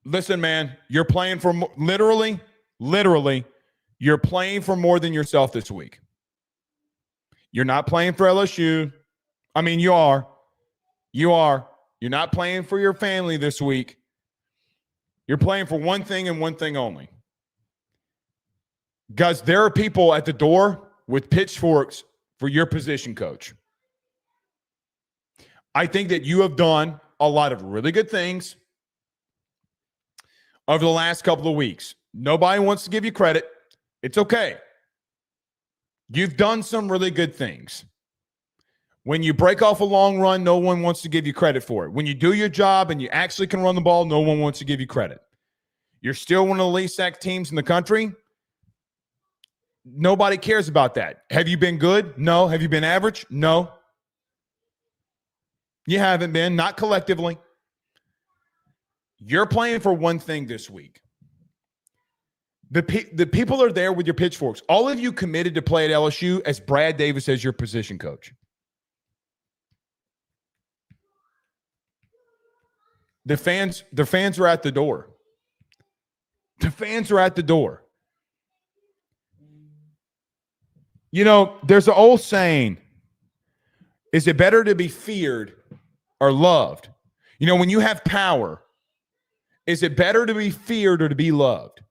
A: Listen, man, you're playing for literally, you're playing for more than yourself this week. You're not playing for LSU. I mean, you are. You're not playing for your family this week. You're playing for one thing and one thing only. Guys, there are people at the door with pitchforks for your position coach. I think that you have done a lot of really good things over the last couple of weeks. Nobody wants to give you credit. It's okay. You've done some really good things. When you break off a long run, no one wants to give you credit for it. When you do your job and you actually can run the ball, no one wants to give you credit. You're still one of the least sacked teams in the country. Nobody cares about that. Have you been good? No. Have you been average? No. You haven't been, not collectively. You're playing for one thing this week. The people are there with your pitchforks. All of you committed to play at LSU as Brad Davis as your position coach. The fans are at the door. The fans are at the door. You know, there's an old saying, is it better to be feared or loved? You know, when you have power, is it better to be feared or to be loved?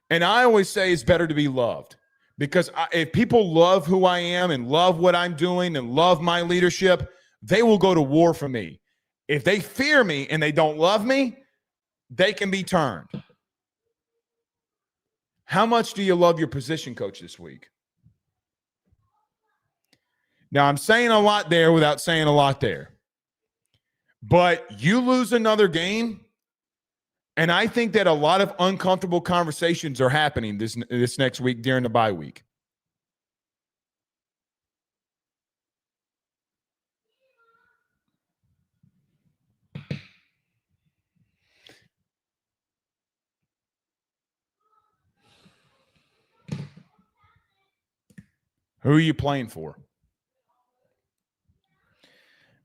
A: And I always say it's better to be loved, because if people love who I am and love what I'm doing and love my leadership, they will go to war for me. If they fear me and they don't love me, they can be turned. How much do you love your position coach this week? Now, I'm saying a lot there without saying a lot there. But you lose another game, and I think that a lot of uncomfortable conversations are happening this next week during the bye week. Who are you playing for?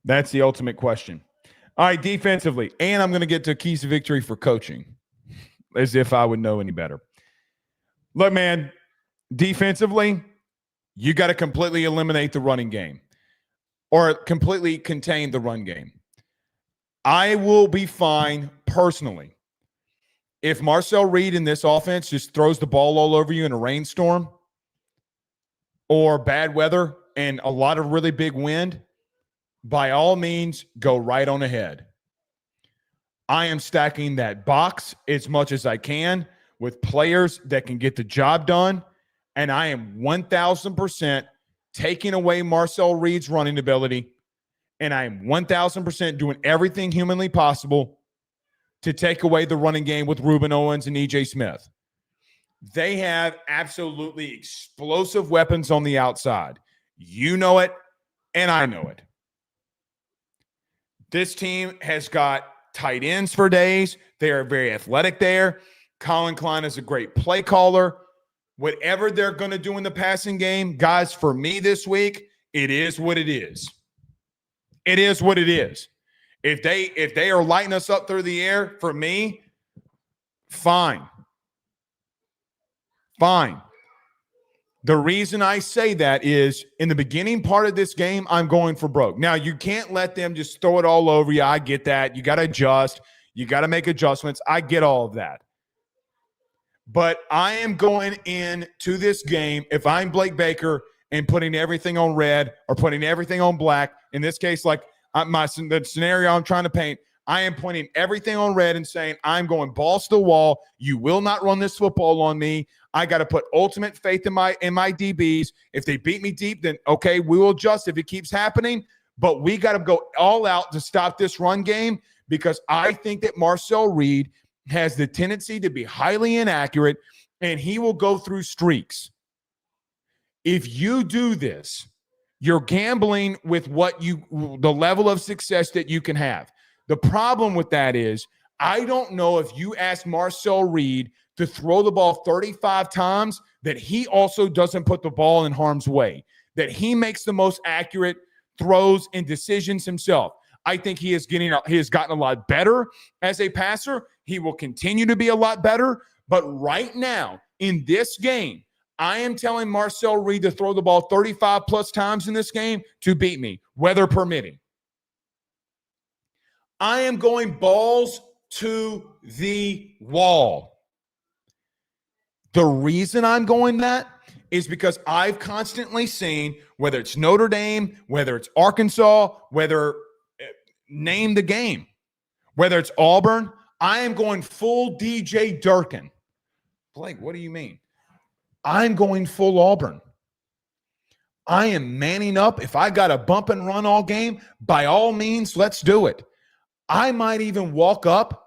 A: That's the ultimate question. All right, defensively, and I'm going to get to keys to victory for coaching, as if I would know any better. Look, man, defensively, you got to completely eliminate the running game or completely contain the run game. I will be fine personally if Marcel Reed in this offense just throws the ball all over you in a rainstorm or bad weather and a lot of really big wind. By all means, go right on ahead. I am stacking that box as much as I can with players that can get the job done, and I am 1,000% taking away Marcel Reed's running ability, and I am 1,000% doing everything humanly possible to take away the running game with Reuben Owens and E.J. Smith. They have absolutely explosive weapons on the outside. You know it, and I know it. This team has got tight ends for days. They are very athletic there. Colin Klein is a great play caller. Whatever they're going to do in the passing game, guys, for me this week, it is what it is. It is what it is. If they are lighting us up through the air, for me, fine. Fine. The reason I say that is in the beginning part of this game, I'm going for broke. Now, you can't let them just throw it all over you. I get that. You got to adjust. You got to make adjustments. I get all of that. But I am going into this game, if I'm Blake Baker, and putting everything on red or putting everything on black, in this case, like the scenario I'm trying to paint, I am pointing everything on red and saying, I'm going balls to the wall. You will not run this football on me. I got to put ultimate faith in my DBs. If they beat me deep, then okay, we will adjust if it keeps happening. But we got to go all out to stop this run game, because I think that Marcel Reed has the tendency to be highly inaccurate, and he will go through streaks. If you do this, you're gambling with the level of success that you can have. The problem with that is, I don't know if you ask Marcel Reed to throw the ball 35 times, that he also doesn't put the ball in harm's way, that he makes the most accurate throws and decisions himself. I think he has gotten a lot better as a passer. He will continue to be a lot better. But right now, in this game, I am telling Marcel Reed to throw the ball 35 plus times in this game to beat me, weather permitting. I am going balls to the wall. The reason I'm going that is because I've constantly seen, whether it's Notre Dame, whether it's Arkansas, name the game, whether it's Auburn, I am going full DJ Durkin. Blake, what do you mean? I'm going full Auburn. I am manning up. If I got a bump and run all game, by all means, let's do it. I might even walk up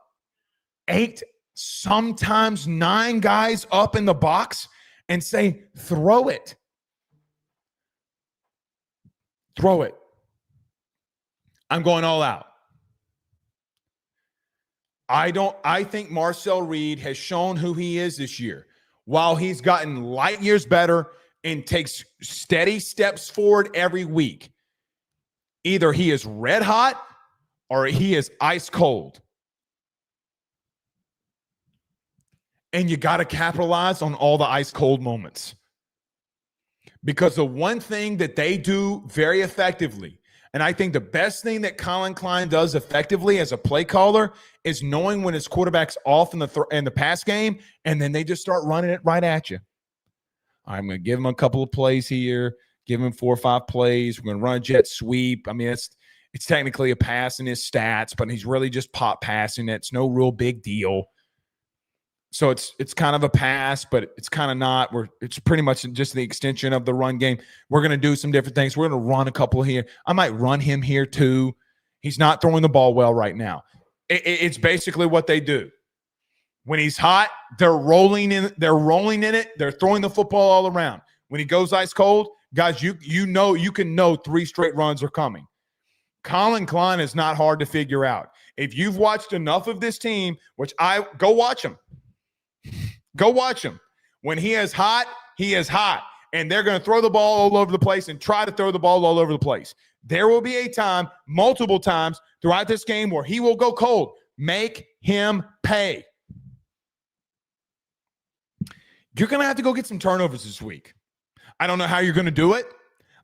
A: 8, sometimes 9 guys up in the box and say, throw it. Throw it. I'm going all out. I think Marcel Reed has shown who he is this year. While he's gotten light years better and takes steady steps forward every week, either he is red hot or he is ice cold. And you got to capitalize on all the ice cold moments. Because the one thing that they do very effectively, and I think the best thing that Colin Klein does effectively as a play caller, is knowing when his quarterback's off in the pass game, and then they just start running it right at you. I'm going to give him a couple of plays here, give him 4 or 5 plays. We're going to run a jet sweep. I mean, it's technically a pass in his stats, but he's really just pop passing it. It's no real big deal. So it's kind of a pass, but it's kind of not. It's pretty much just the extension of the run game. We're going to do some different things. We're going to run a couple here. I might run him here too. He's not throwing the ball well right now. It's basically what they do. When he's hot, they're rolling in it. They're throwing the football all around. When he goes ice cold, guys, you can know 3 straight runs are coming. Colin Klein is not hard to figure out. If you've watched enough of this team, which go watch him. Go watch him. When he is hot, he is hot. And they're going to throw the ball all over the place and try to throw the ball all over the place. There will be a time, multiple times throughout this game, where he will go cold. Make him pay. You're going to have to go get some turnovers this week. I don't know how you're going to do it.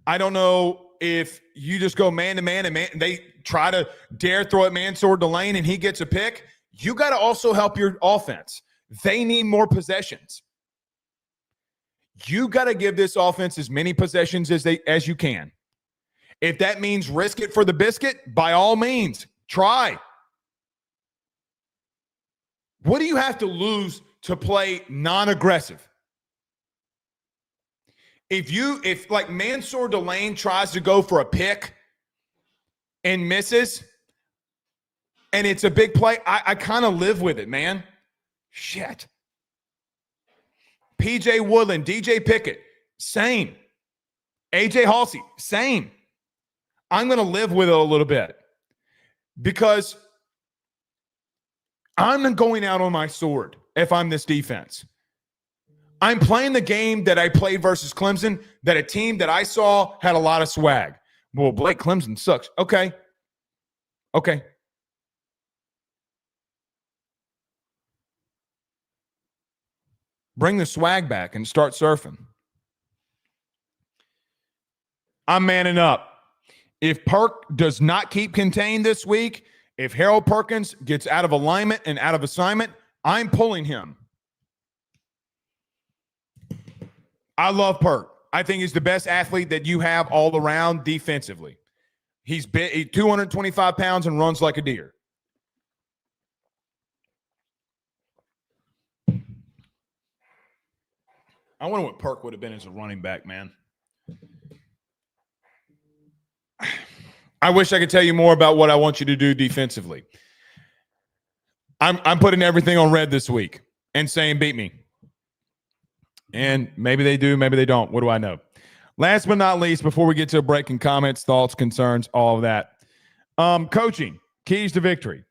A: I don't know if you just go man-to-man and they try to dare throw it Mansour Delane and he gets a pick. You got to also help your offense. They need more possessions. You got to give this offense as many possessions as you can. If that means risk it for the biscuit, by all means, try. What do you have to lose to play non-aggressive? If like Mansour Delane tries to go for a pick and misses, and it's a big play, I kind of live with it, man. Shit. PJ Woodland, DJ Pickett, same. AJ Halsey, same. I'm going to live with it a little bit because I'm going out on my sword if I'm this defense. I'm playing the game that I played versus Clemson, that a team that I saw had a lot of swag. Well, Blake Clemson sucks. Okay. Bring the swag back and start surfing. I'm manning up. If Perk does not keep contained this week, if Harold Perkins gets out of alignment and out of assignment, I'm pulling him. I love Perk. I think he's the best athlete that you have all around defensively. He's 225 pounds and runs like a deer. I wonder what Perk would have been as a running back, man. I wish I could tell you more about what I want you to do defensively. I'm putting everything on red this week and saying beat me. And maybe they do, maybe they don't. What do I know? Last but not least, before we get to a break and comments, thoughts, concerns, all of that. Coaching, keys to victory.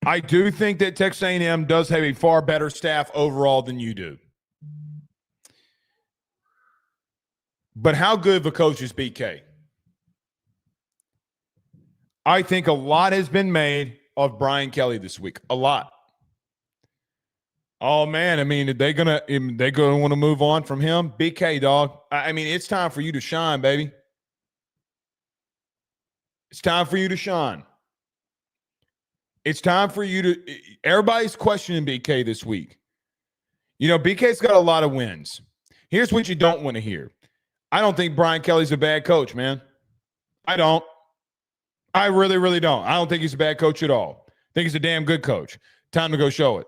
A: I do think that Texas A&M does have a far better staff overall than you do. But how good of a coach is BK? I think a lot has been made of Brian Kelly this week. A lot. Oh, man. I mean, they're gonna want to move on from him. BK, dog. I mean, it's time for you to shine, baby. It's time for you to shine. It's time for you to – everybody's questioning BK this week. You know, BK's got a lot of wins. Here's what you don't want to hear. I don't think Brian Kelly's a bad coach, man. I don't. I really, really don't. I don't think he's a bad coach at all. I think he's a damn good coach. Time to go show it.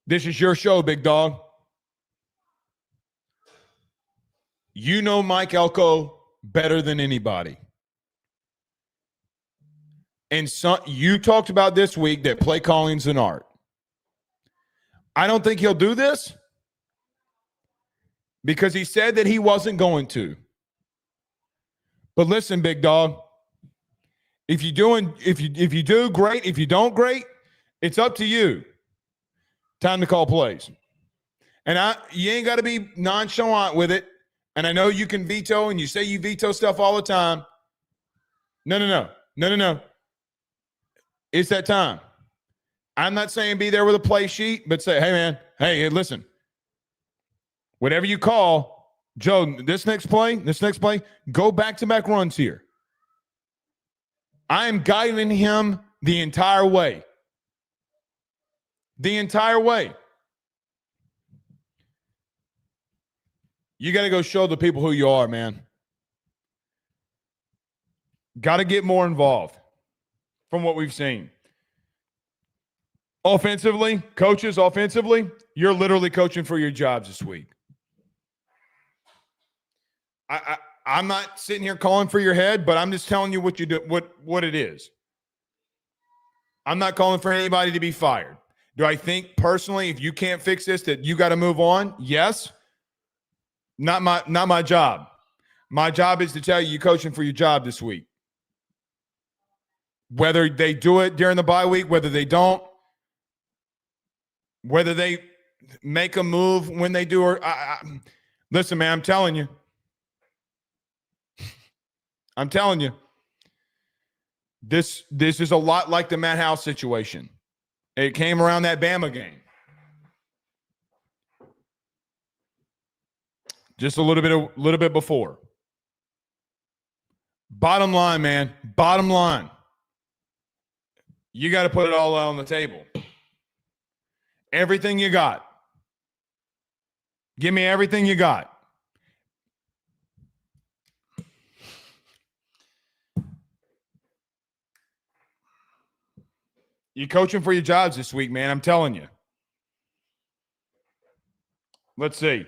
A: This is your show, big dog. You know Mike Elko better than anybody. And you talked about this week that play calling's an art. I don't think he'll do this because he said that he wasn't going to. But listen, big dog, if you do, great. If you don't, great. It's up to you. Time to call plays. And you ain't got to be nonchalant with it. And I know you can veto, and you say you veto stuff all the time. No. It's that time. I'm not saying be there with a play sheet, but say, hey, man, hey, listen. Whatever you call, Joe, this next play, go back-to-back runs here. I am guiding him the entire way. The entire way. You got to go show the people who you are, man. Got to get more involved from what we've seen. Offensively, coaches, you're literally coaching for your jobs this week. I'm not sitting here calling for your head, but I'm just telling you what you do, what it is. I'm not calling for anybody to be fired. Do I think personally, if you can't fix this, that you got to move on? Yes. Not my job. My job is to tell you you're coaching for your job this week. Whether they do it during the bye week, whether they don't, whether they make a move when they do, or listen, man, I'm telling you. This is a lot like the Matt House situation. It came around that Bama game. Just a little bit before. Bottom line, man. Bottom line. You got to put it all out on the table. Everything you got. Give me everything you got. You're coaching for your jobs this week, man. I'm telling you. Let's see.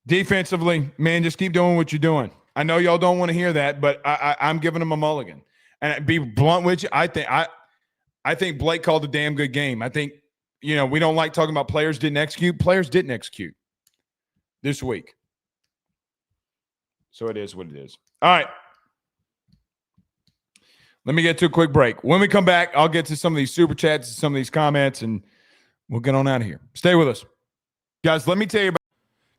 A: Defensively, man, just keep doing what you're doing. I know y'all don't want to hear that, but I'm giving them a mulligan. And be blunt with you, I think Blake called a damn good game. I think, we don't like talking about players didn't execute. Players didn't execute this week. So it is what it is. All right. Let me get to a quick break. When we come back, I'll get to some of these super chats and some of these comments, and we'll get on out of here. Stay with us. Guys, let me tell you about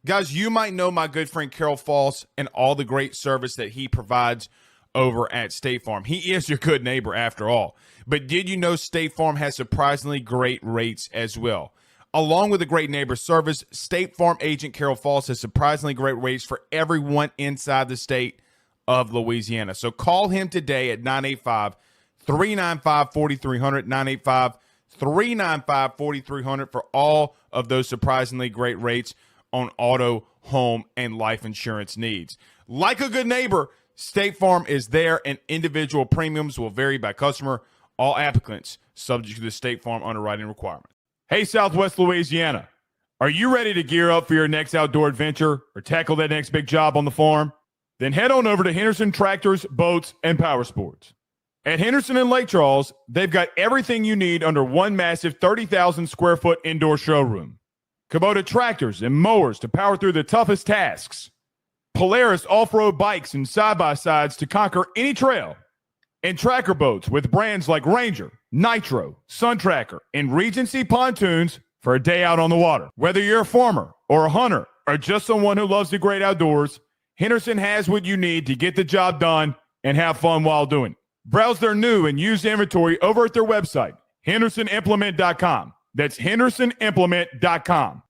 A: Guys, you might know my good friend Carol Falls and all the great service that he provides over at State Farm. He is your good neighbor after all. But did you know State Farm has surprisingly great rates as well? Along with the great neighbor service, State Farm agent Carol Falls has surprisingly great rates for everyone inside the state of Louisiana. So call him today at 985-395-4300, 985-395-4300 for all of those surprisingly great rates on auto, home, and life insurance needs. Like a good neighbor, State Farm is there, and individual premiums will vary by customer. All applicants subject to the State Farm underwriting requirement. Hey, Southwest Louisiana, are you ready to gear up for your next outdoor adventure or tackle that next big job on the farm? Then head on over to Henderson Tractors, Boats, and Power Sports. At Henderson and Lake Charles, they've got everything you need under one massive 30,000 square foot indoor showroom. Kubota tractors and mowers to power through the toughest tasks. Polaris off-road bikes and side-by-sides to conquer any trail. And tracker boats with brands like Ranger, Nitro, Sun Tracker, and Regency pontoons for a day out on the water. Whether you're a farmer or a hunter or just someone who loves the great outdoors, Henderson has what you need to get the job done and have fun while doing it. Browse their new and used inventory over at their website, hendersonimplement.com. That's hendersonimplement.com.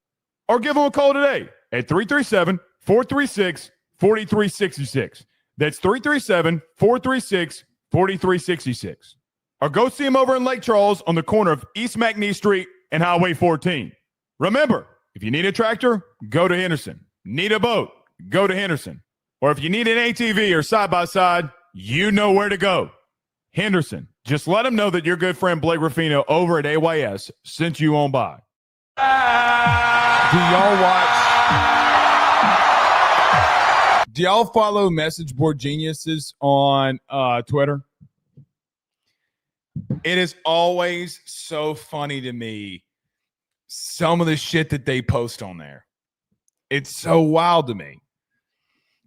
A: Or give them a call today at 337-436-4366. That's 337-436-4366. Or go see them over in Lake Charles on the corner of East McNee Street and Highway 14. Remember, if you need a tractor, go to Henderson. Need a boat? Go to Henderson. Or if you need an ATV or side-by-side, you know where to go. Henderson. Just let them know that your good friend Blake Ruffino over at AYS sent you on by. Do y'all follow Message Board Geniuses on Twitter? It is always so funny to me, some of the shit that they post on there. It's so wild to me.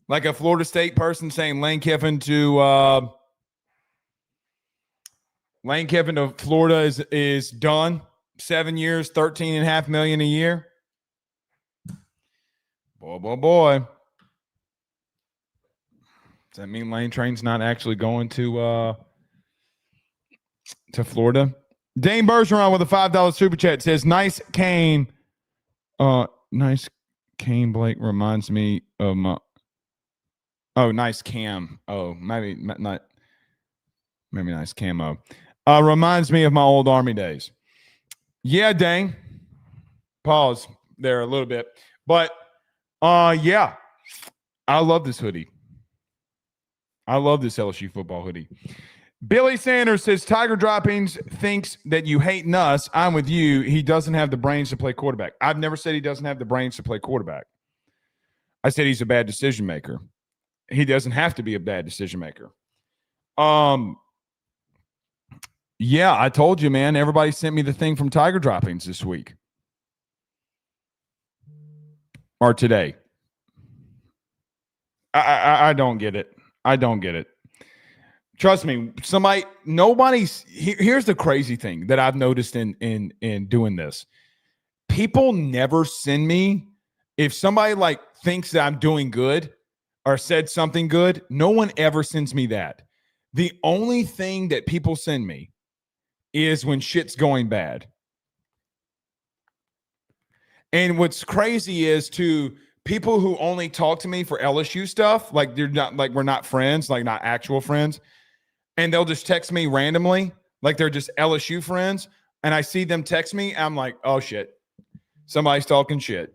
A: Like a Florida State person saying Lane Kiffin to Florida is done. 7 years, $13.5 million a year. Boy. Does that mean Lane Train's not actually going to Florida? Dane Bergeron with a $5 super chat says, nice Kane. Nice Kane Blake reminds me of my. Oh, nice Cam. Oh, maybe not. Maybe nice camo. Reminds me of my old Army days. Yeah, Dane. Pause there a little bit. But, yeah. I love this hoodie. I love this LSU football hoodie. Billy Sanders says, Tiger Droppings thinks that you hating us. I'm with you. He doesn't have the brains to play quarterback. I've never said he doesn't have the brains to play quarterback. I said he's a bad decision maker. He doesn't have to be a bad decision maker. Yeah, I told you, man. Everybody sent me the thing from Tiger Droppings this week. Or today. I don't get it. I don't get it. Trust me, here's the crazy thing that I've noticed in doing this. People never send me, if somebody like thinks that I'm doing good or said something good, no one ever sends me that. The only thing that people send me is when shit's going bad. And what's crazy is to people who only talk to me for LSU stuff, like they're not, like we're not friends, like not actual friends, and they'll just text me randomly, like they're just LSU friends, and I see them text me, I'm like, oh shit, somebody's talking shit.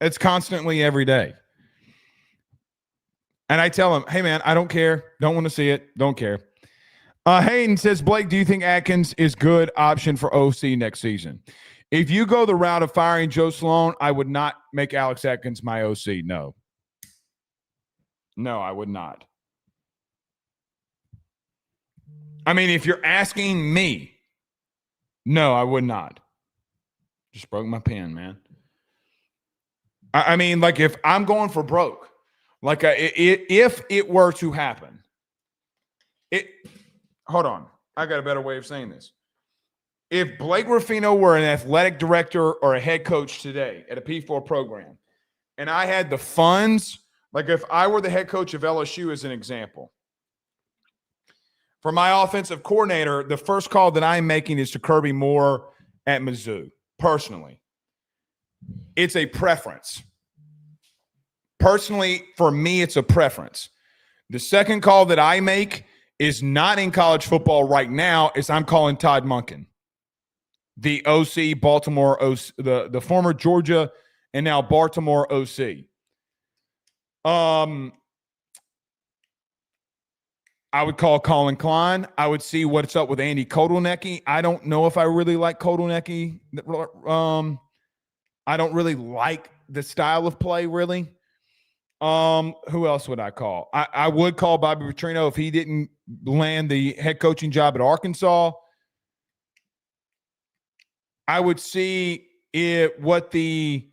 A: It's constantly every day. And I tell them, hey man, I don't care, don't want to see it, don't care. Hayden says, Blake, do you think Atkins is good option for OC next season? If you go the route of firing Joe Sloan, I would not make Alex Atkins my OC. No. No, I would not. I mean, if you're asking me, no, I would not. Just broke my pen, man. I mean, like if I'm going for broke, like if it were to happen, hold on. I got a better way of saying this. If Blake Ruffino were an athletic director or a head coach today at a P4 program, and I had the funds, like if I were the head coach of LSU as an example, for my offensive coordinator, the first call that I'm making is to Kirby Moore at Mizzou, personally. It's a preference. Personally, for me, it's a preference. The second call that I make is not in college football right now, is I'm calling Todd Monken. The OC, Baltimore OC, the former Georgia and now Baltimore OC. I would call Colin Klein. I would see what's up with Andy Kotelnicki. I don't know if I really like Kotelnicki. I don't really like the style of play, really. Who else would I call? I would call Bobby Petrino if he didn't land the head coaching job at Arkansas. I would see let me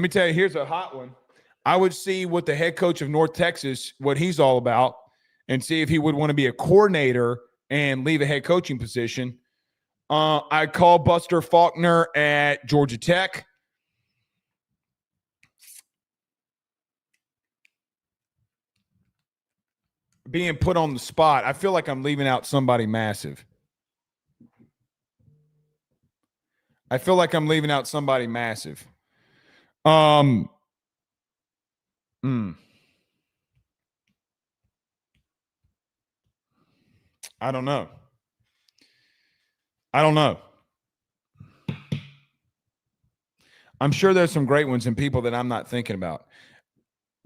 A: tell you, here's a hot one. I would see what the head coach of North Texas, what he's all about, and see if he would want to be a coordinator and leave a head coaching position. I'd call Buster Faulkner at Georgia Tech. Being put on the spot, I feel like I'm leaving out somebody massive. I don't know. I'm sure there's some great ones and people that I'm not thinking about.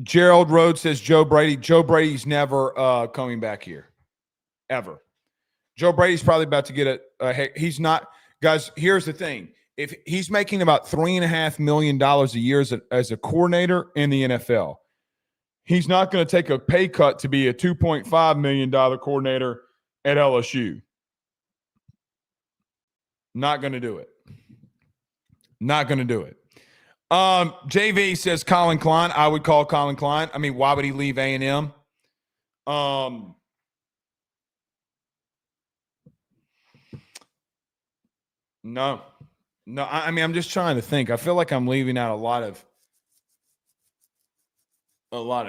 A: Gerald Rhodes says Joe Brady. Joe Brady's never coming back here. Ever. Joe Brady's probably about to get he's not. Guys, here's the thing. If he's making about $3.5 million a year as a coordinator in the NFL, he's not going to take a pay cut to be a $2.5 million coordinator at LSU. Not going to do it. Not going to do it. JV says Colin Klein. I would call Colin Klein. I mean, why would he leave A&M? No. I mean, I'm just trying to think. I feel like I'm leaving out a lot of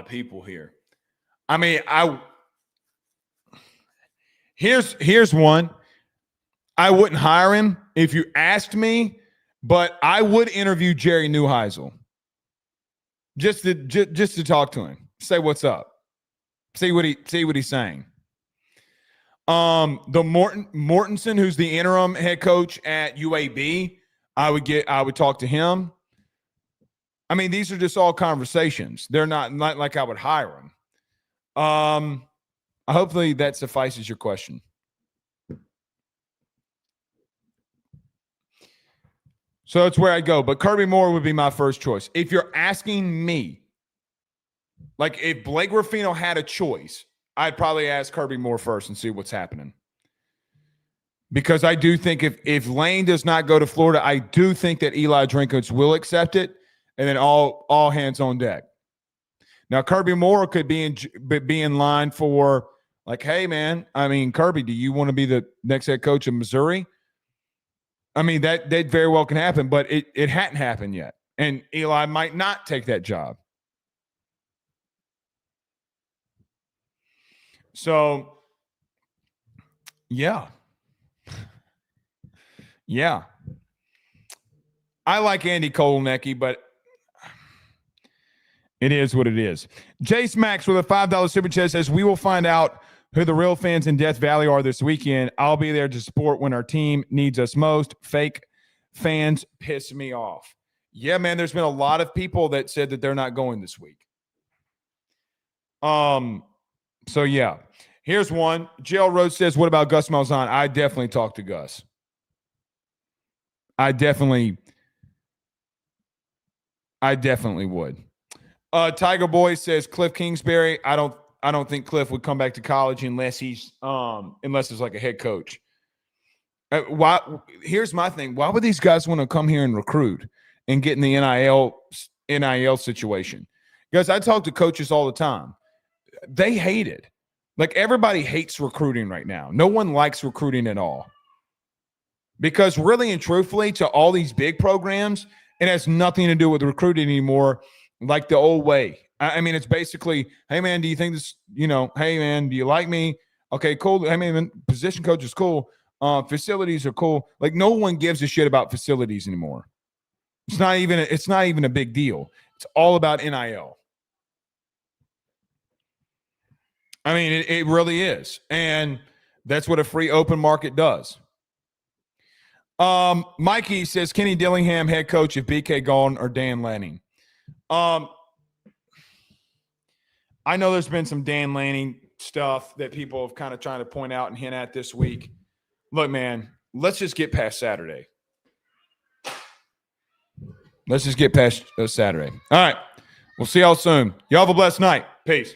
A: people here. I mean, here's one. I wouldn't hire him if you asked me, but I would interview Jerry Neuheisel just to talk to him, say what's up, see what he's saying. The Mortensen, who's the interim head coach at UAB, I would talk to him. I mean, these are just all conversations. They're not like I would hire him. Hopefully that suffices your question. So that's where I go. But Kirby Moore would be my first choice. If you're asking me, like if Blake Ruffino had a choice, I'd probably ask Kirby Moore first and see what's happening. Because I do think if Lane does not go to Florida, I do think that Eli Drinkwitz will accept it, and then all hands on deck. Now, Kirby Moore could be in line for like, hey, man, I mean, Kirby, do you want to be the next head coach of Missouri? I mean, that very well can happen, but it hadn't happened yet. And Eli might not take that job. So, yeah. Yeah. I like Andy Kotelnicki, but it is what it is. Jace Max with a $5 super chat says, we will find out who the real fans in Death Valley are this weekend. I'll be there to support when our team needs us most. Fake fans piss me off. Yeah, man, there's been a lot of people that said that they're not going this week. So, yeah. Here's one. JL Rhodes says, what about Gus Malzahn? I definitely talked to Gus. I definitely would. Tiger Boy says Cliff Kingsbury. I don't think Cliff would come back to college unless it's like a head coach. Here's my thing. Why would these guys want to come here and recruit and get in the NIL situation? Because I talk to coaches all the time. They hate it. Like everybody hates recruiting right now. No one likes recruiting at all. Because really and truthfully, to all these big programs, it has nothing to do with recruiting anymore, like the old way. I mean, it's basically, hey, man, do you think this, hey, man, do you like me? Okay, cool. Hey, man, position coach is cool. Facilities are cool. Like no one gives a shit about facilities anymore. It's not even a big deal. It's all about NIL. I mean, it really is. And that's what a free open market does. Mikey says, Kenny Dillingham, head coach if BK gone or Dan Lanning. I know there's been some Dan Lanning stuff that people have kind of trying to point out and hint at this week. Look, man, let's just get past Saturday. Let's just get past Saturday. All right. We'll see y'all soon. Y'all have a blessed night. Peace.